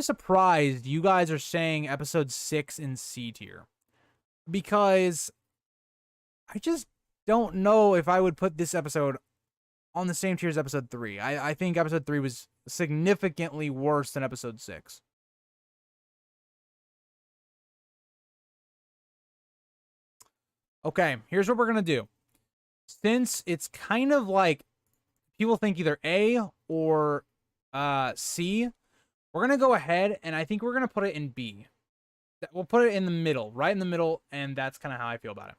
surprised you guys are saying episode 6 in C tier, because I just don't know if I would put this episode on the same tier as episode 3. I think episode 3 was significantly worse than episode 6. Okay, here's what we're going to do. Since it's kind of like people think either A or C, we're going to go ahead and I think we're going to put it in B. We'll put it in the middle, right in the middle, and that's kind of how I feel about it.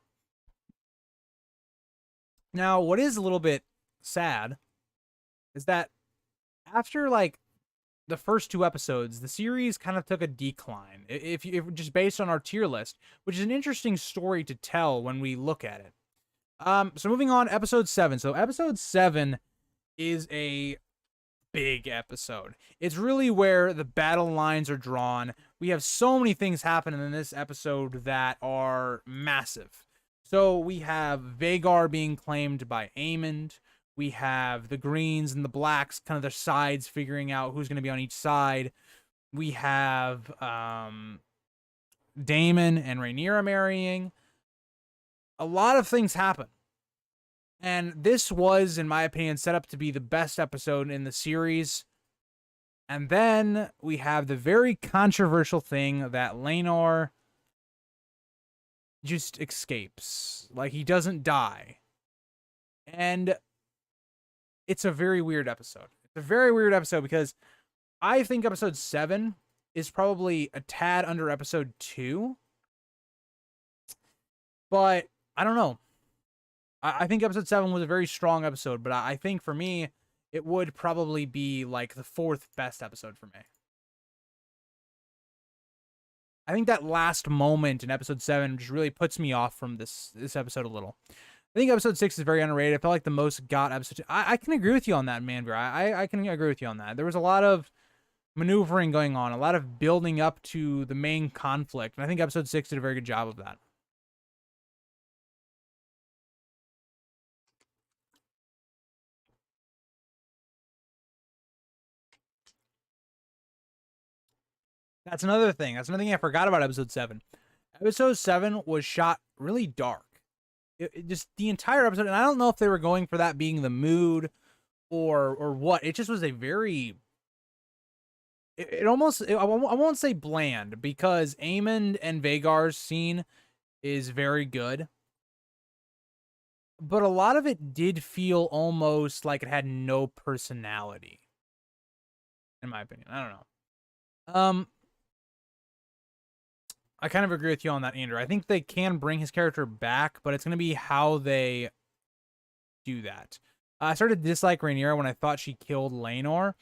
Now, what is a little bit sad is that after like the first 2 episodes, the series kind of took a decline. If just based on our tier list, which is an interesting story to tell when we look at it. So moving on, episode 7. So episode 7 is a big episode. It's really where the battle lines are drawn. We have so many things happening in this episode that are massive. So we have Vagar being claimed by Aemond. We have the Greens and the Blacks, kind of their sides, figuring out who's going to be on each side. We have Daemon and Rhaenyra marrying. A lot of things happen. And this was, in my opinion, set up to be the best episode in the series. And then we have the very controversial thing that Laenor just escapes. Like, he doesn't die. And it's a very weird episode. It's a very weird episode because I think episode 7 is probably a tad under episode 2. But I don't know. I think episode 7 was a very strong episode, but I think for me, it would probably be like the 4th best episode for me. I think that last moment in episode 7 just really puts me off from this episode a little. I think episode 6 is very underrated. I felt like the most got episode. I can agree with you on that, Manveer. I can agree with you on that. There was a lot of maneuvering going on, a lot of building up to the main conflict, and I think episode 6 did a very good job of that. That's another thing. That's another thing I forgot about episode 7. Episode 7 was shot really dark. It just the entire episode, and I don't know if they were going for that being the mood or what. It just was a very I won't say bland, because Aemond and Vagar's scene is very good, but a lot of it did feel almost like it had no personality, in my opinion. I don't know. I kind of agree with you on that, Andrew. I think they can bring his character back, but it's going to be how they do that. I started to dislike Rhaenyra when I thought she killed Laenor.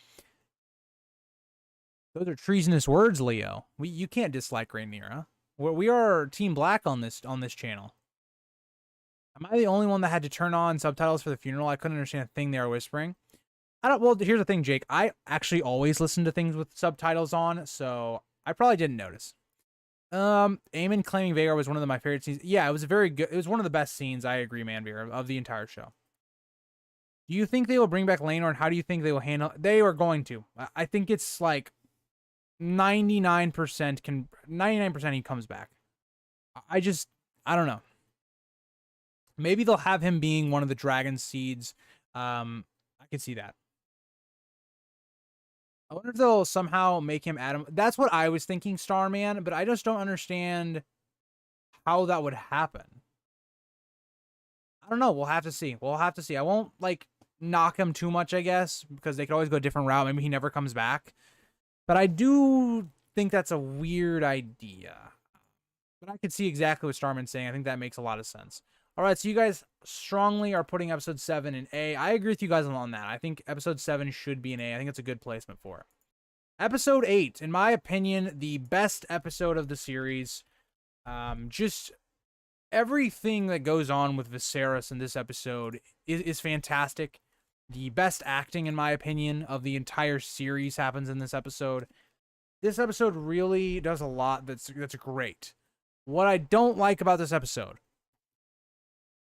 Those are treasonous words, Leo. You can't dislike Rhaenyra. We are Team Black on this channel. Am I the only one that had to turn on subtitles for the funeral? I couldn't understand a thing they were whispering. I don't. Well, here's the thing, Jake. I actually always listen to things with subtitles on, so I probably didn't notice. Aemon claiming Vhagar was one of my favorite scenes. Yeah, it was a very good. It was one of the best scenes. I agree, Manveer, of the entire show. Do you think they will bring back Laenor, and how do you think they will handle? They are going to. I think it's like 99% can 99% he comes back. I don't know. Maybe they'll have him being one of the dragon seeds. I can see that. I wonder if they'll somehow make him Adam. That's what I was thinking, Starman, but I just don't understand how that would happen. I don't know. We'll have to see. We'll have to see. I won't like knock him too much, I guess, because they could always go a different route. Maybe he never comes back. But I do think that's a weird idea. But I could see exactly what Starman's saying. I think that makes a lot of sense. All right, so you guys strongly are putting episode 7 in A. I agree with you guys on that. I think episode 7 should be in A. I think it's a good placement for it. Episode 8, in my opinion, the best episode of the series. Just everything that goes on with Viserys in this episode is fantastic. The best acting, in my opinion, of the entire series happens in this episode. This episode really does a lot that's great. What I don't like about this episode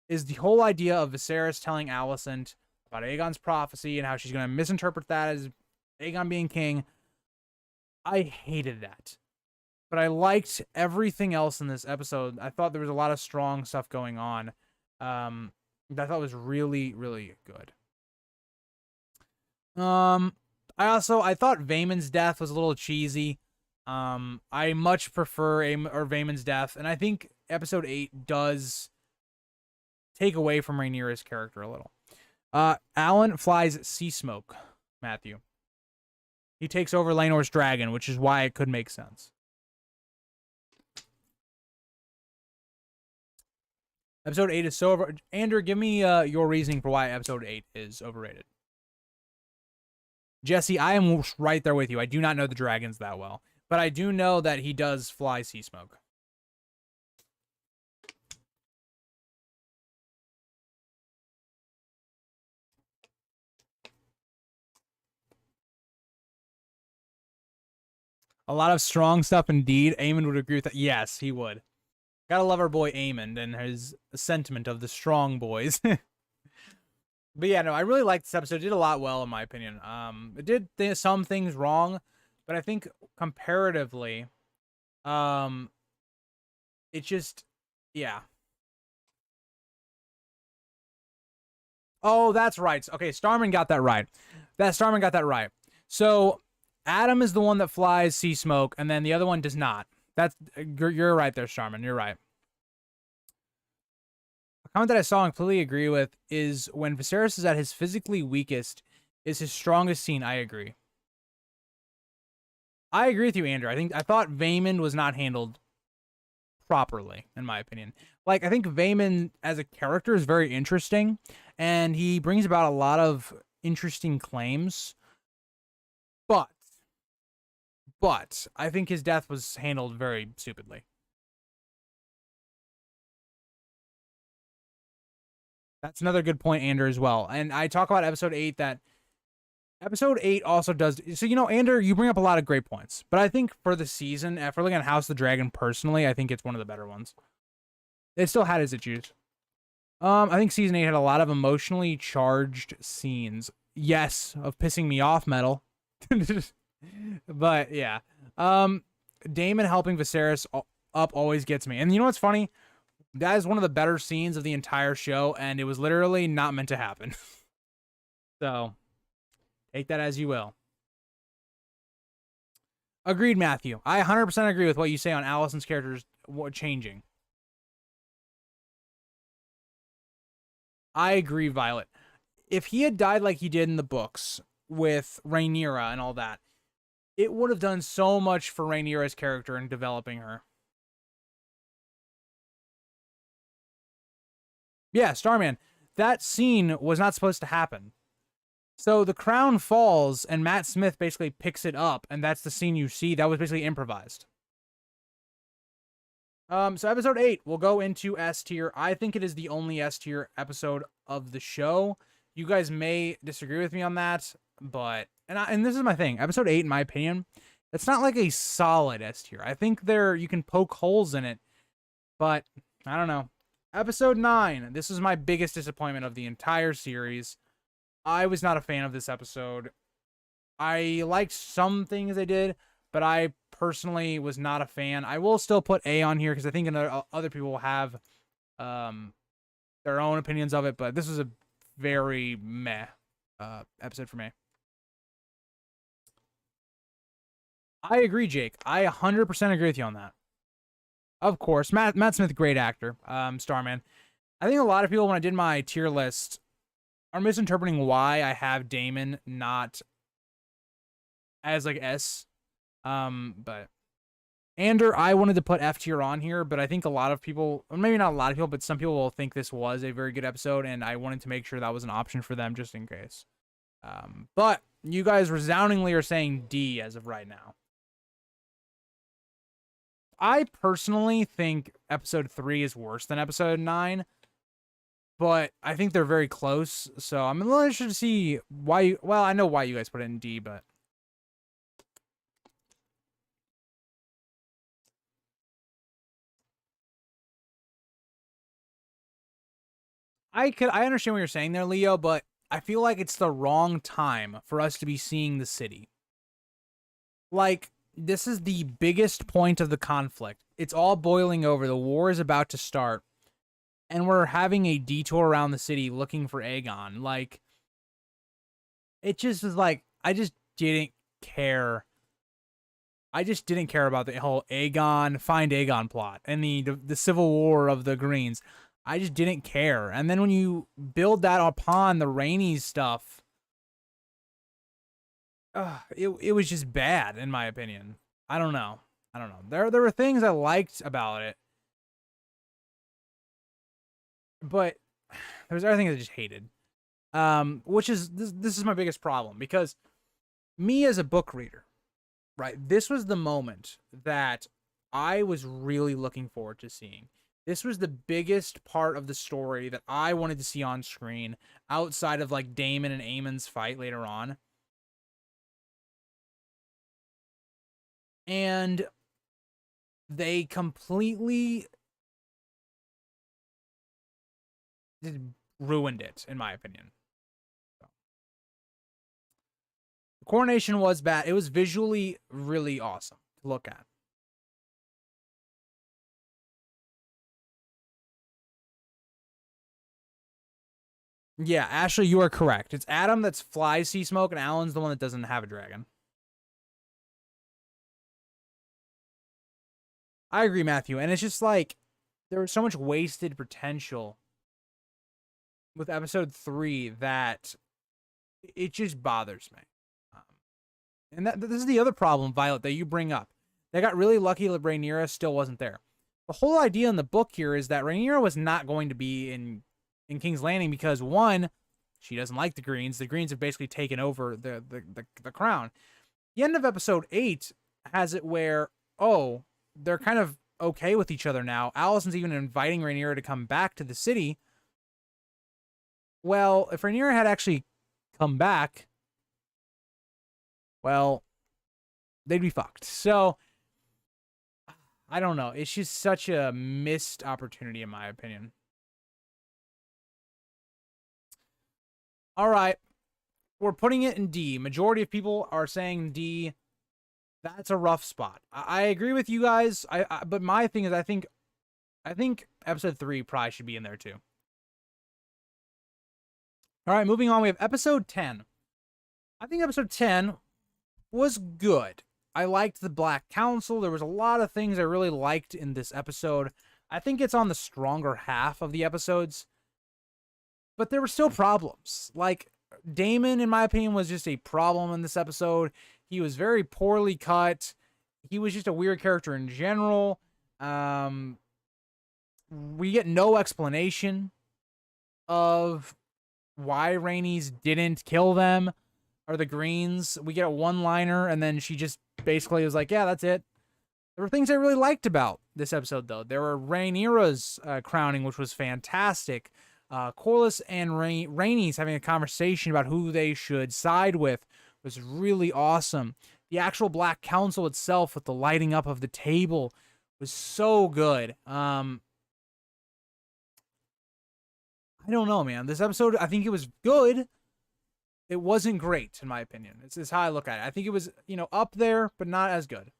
is the whole idea of Viserys telling Alicent about Aegon's prophecy and how she's going to misinterpret that as Aegon being king. I hated that. But I liked everything else in this episode. I thought there was a lot of strong stuff going on. That I thought was really, really good. I thought Vaemon's death was a little cheesy. I much prefer Vaemon's death, and I think episode 8 does take away from Rhaenyra's character a little. Alan flies sea smoke, Matthew. He takes over Laenor's dragon, which is why it could make sense. Episode 8 is so over. Andrew, give me your reasoning for why episode 8 is overrated. Jesse, I am right there with you. I do not know the dragons that well, but I do know that he does fly sea smoke. A lot of strong stuff indeed. Aemon would agree with that. Yes, he would. Gotta love our boy Aemon and his sentiment of the strong boys. But yeah, no, I really liked this episode. It did a lot well, in my opinion. It did some things wrong, but I think comparatively, it just, yeah. Oh, that's right. Okay, Starman got that right. Starman got that right. So Adam is the one that flies sea smoke, and then the other one does not. You're right there, Starman. You're right. A comment that I saw and completely agree with is when Viserys is at his physically weakest, is his strongest scene. I agree. I agree with you, Andrew. I thought Vaemon was not handled properly, in my opinion. Like, I think Vaemon as a character is very interesting, and he brings about a lot of interesting claims. But I think his death was handled very stupidly. That's another good point, Andrew, as well. And I talk about episode 8 that episode 8 also does. So, Andrew, you bring up a lot of great points. But I think for the season, after looking at House of the Dragon personally, I think it's one of the better ones. It still had its issues. I think season 8 had a lot of emotionally charged scenes. Yes, of pissing me off, Metal. But yeah. Daemon helping Viserys up always gets me. And you know what's funny? That is one of the better scenes of the entire show, and it was literally not meant to happen. So, take that as you will. Agreed, Matthew. I 100% agree with what you say on Alicent's characters changing. I agree, Violet. If he had died like he did in the books with Rhaenyra and all that, it would have done so much for Rhaenyra's character in developing her. Yeah, Starman, that scene was not supposed to happen. So the crown falls, and Matt Smith basically picks it up, and that's the scene you see. That was basically improvised. So episode 8, we'll go into S tier. I think it is the only S tier episode of the show. You guys may disagree with me on that, but and this is my thing. Episode 8, in my opinion, it's not like a solid S tier. I think you can poke holes in it, but I don't know. Episode 9. This is my biggest disappointment of the entire series. I was not a fan of this episode. I liked some things they did, but I personally was not a fan. I will still put A on here because I think other people will have their own opinions of it, but this was a very meh episode for me. I agree, Jake. I 100% agree with you on that. Of course, Matt Smith, great actor, Starman. I think a lot of people, when I did my tier list, are misinterpreting why I have Damon not as like S. But Ander, I wanted to put F tier on here, but I think a lot of people, or maybe not a lot of people, but some people will think this was a very good episode, and I wanted to make sure that was an option for them just in case. But you guys resoundingly are saying D as of right now. I personally think episode 3 is worse than episode 9, but I think they're very close, so I'm a little interested to see why. Well, I know why you guys put it in D, but I understand what you're saying there, Leo, but I feel like it's the wrong time for us to be seeing the city. Like, this is the biggest point of the conflict. It's all boiling over. The war is about to start. And we're having a detour around the city looking for Aegon. Like, it just was like, I just didn't care. I just didn't care about the whole find Aegon plot and the civil war of the Greens. I just didn't care. And then when you build that upon the Rainy stuff, it was just bad, in my opinion. I don't know. There were things I liked about it, but there was other things I just hated. Which is this is my biggest problem, because me as a book reader, right? This was the moment that I was really looking forward to seeing. This was the biggest part of the story that I wanted to see on screen, outside of like Daemon and Aemon's fight later on. And they completely ruined it, in my opinion. The coronation was bad. It was visually really awesome to look at. Yeah, Ashley, you are correct. It's Adam that's flies sea smoke, and Alan's the one that doesn't have a dragon. I agree, Matthew. And it's just like, there was so much wasted potential with episode 3 that it just bothers me. And this is the other problem, Violet, that you bring up. They got really lucky that Rhaenyra still wasn't there. The whole idea in the book here is that Rhaenyra was not going to be in King's Landing because, one, she doesn't like the Greens. The Greens have basically taken over the crown. The end of episode 8 has it where, oh, they're kind of okay with each other now. Alicent's even inviting Rhaenyra to come back to the city. Well, if Rhaenyra had actually come back, well, they'd be fucked. So, I don't know. It's just such a missed opportunity, in my opinion. All right. We're putting it in D. Majority of people are saying D. That's a rough spot. I agree with you guys. But my thing is, I think episode 3 probably should be in there too. All right, moving on. We have episode 10. I think episode 10 was good. I liked the Black Council. There was a lot of things I really liked in this episode. I think it's on the stronger half of the episodes. But there were still problems. Like, Daemon, in my opinion, was just a problem in this episode. He was very poorly cut. He was just a weird character in general. We get no explanation of why Rhaenys didn't kill them or the Greens. We get a one-liner, and then she just basically was like, yeah, that's it. There were things I really liked about this episode, though. There were Rhaenyra's crowning, which was fantastic. Corlys and Rhaenys having a conversation about who they should side with was really awesome. The actual Black Council itself with the lighting up of the table was so good. I don't know, man. This episode, I think it was good. It wasn't great, in my opinion. It's how I look at it. I think it was, up there, but not as good.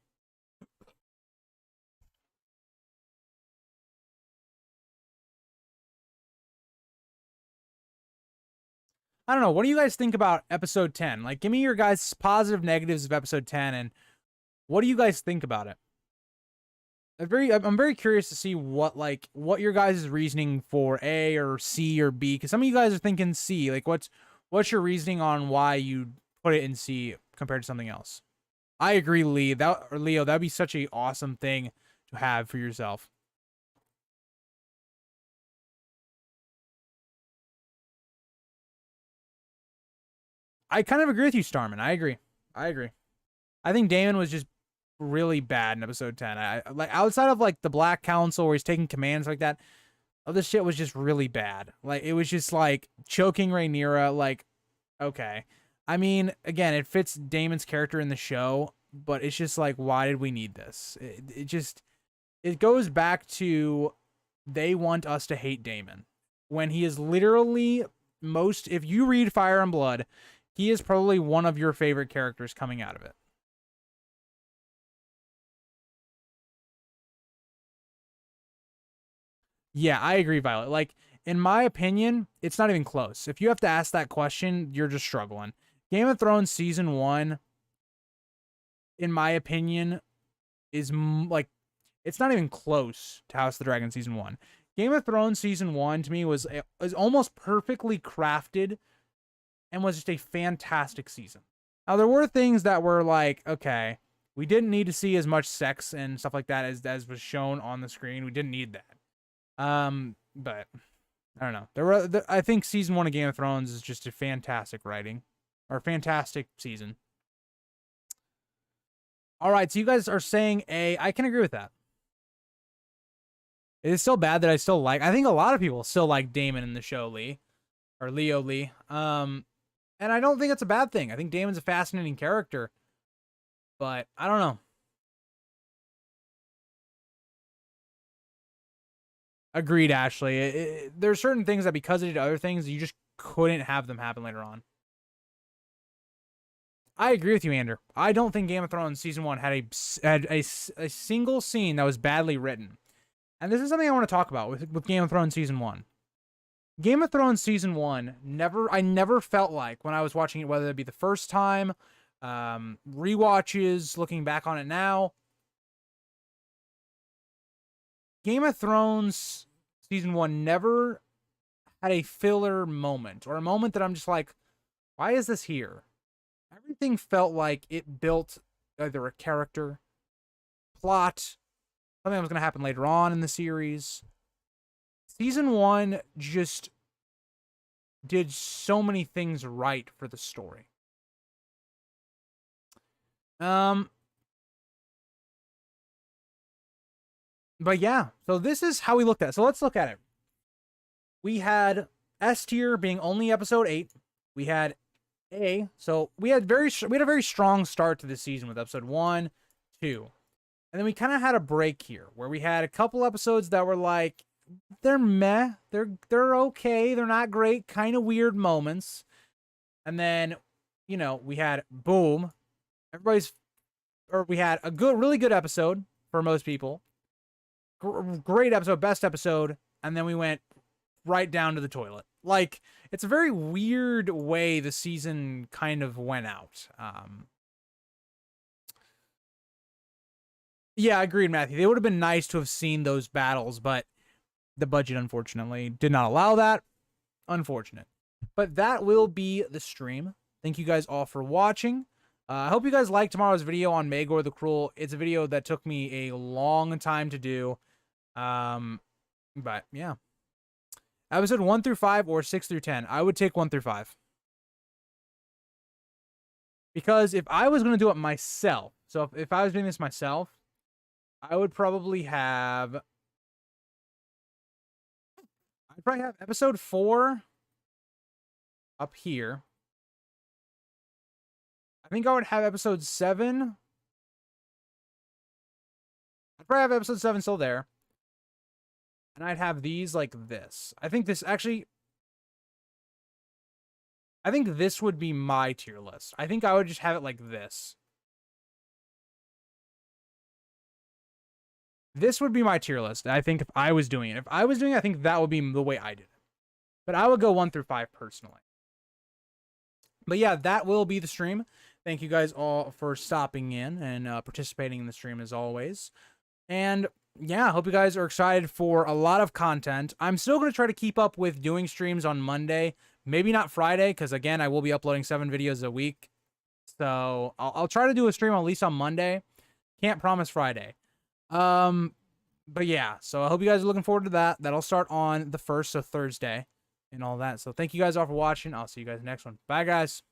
I don't know. What do you guys think about episode 10? Like, give me your guys' positive, negatives of episode 10, and what do you guys think about it? I'm very curious to see what your guys' reasoning for A or C or B, because some of you guys are thinking C. Like, what's your reasoning on why you put it in C compared to something else? I agree, Leo. That'd be such a awesome thing to have for yourself. I kind of agree with you, Starman. I agree. I think Daemon was just really bad in episode 10. I like, outside of like the Black Council where he's taking commands like that, all this shit was just really bad. Like, it was just like choking Rhaenyra. Like, okay. I mean, again, it fits Daemon's character in the show, but it's just like, why did we need this? It goes back to they want us to hate Daemon when he is literally if you read Fire and Blood, he is probably one of your favorite characters coming out of it. Yeah, I agree, Violet. Like, in my opinion, it's not even close. If you have to ask that question, you're just struggling. Game of Thrones season 1, in my opinion, is like, it's not even close to House of the Dragon season 1. Game of Thrones season 1 to me was almost perfectly crafted and was just a fantastic season. Now, there were things that were like, okay, we didn't need to see as much sex and stuff like that as was shown on the screen. We didn't need that. But I don't know. I think season 1 of Game of Thrones is just a fantastic writing or fantastic season. All right, so you guys are saying A. I can agree with that. It is still bad that I still like. I think a lot of people still like Daemon in the show, Lee, or Leo Lee. And I don't think it's a bad thing. I think Daemon's a fascinating character, but I don't know. Agreed, Ashley. There are certain things that because it did other things, you just couldn't have them happen later on. I agree with you, Ander. I don't think Game of Thrones season 1 had a single scene that was badly written. And this is something I want to talk about with Game of Thrones season 1. Game of Thrones season 1, I never felt like when I was watching it, whether it be the first time, rewatches, looking back on it now, Game of Thrones season 1 never had a filler moment or a moment that I'm just like, why is this here? Everything felt like it built either a character, plot, something that was going to happen later on in the series. Season 1 just did so many things right for the story. But yeah, so this is how we looked at it. So let's look at it. We had S tier being only episode 8. We had A. So we had a very strong start to this season with episode 1, 2. And then we kind of had a break here where we had a couple episodes that were like, they're meh, they're okay, they're not great, kind of weird moments. And then, we had boom, we had a really good episode for most people. Great episode, best episode, and then we went right down to the toilet. Like, it's a very weird way the season kind of went out. Yeah, agreed, Matthew. They would have been nice to have seen those battles, but the budget, unfortunately, did not allow that. Unfortunate. But that will be the stream. Thank you guys all for watching. I hope you guys liked tomorrow's video on Maegor the Cruel. It's a video that took me a long time to do. But yeah. Episode 1 through 5 or 6 through 10. I would take 1 through 5. Because if I was going to do it myself, so if I was doing this myself, I would probably have... I'd probably have episode 4 up here. I think I would have episode 7. I'd probably have episode 7 still there. And I'd have these like this. I think this actually... I think this would be my tier list. I think I would just have it like this. This would be my tier list, I think, if I was doing it. If I was doing it, I think that would be the way I did it. But I would go 1 through 5 personally. But yeah, that will be the stream. Thank you guys all for stopping in and participating in the stream as always. And yeah, I hope you guys are excited for a lot of content. I'm still going to try to keep up with doing streams on Monday. Maybe not Friday, because again, I will be uploading 7 videos a week. So I'll try to do a stream at least on Monday. Can't promise Friday. But yeah, so I hope you guys are looking forward to that. That'll start on the 1st, so Thursday, and all that. So thank you guys all for watching. I'll see you guys next one. Bye, guys.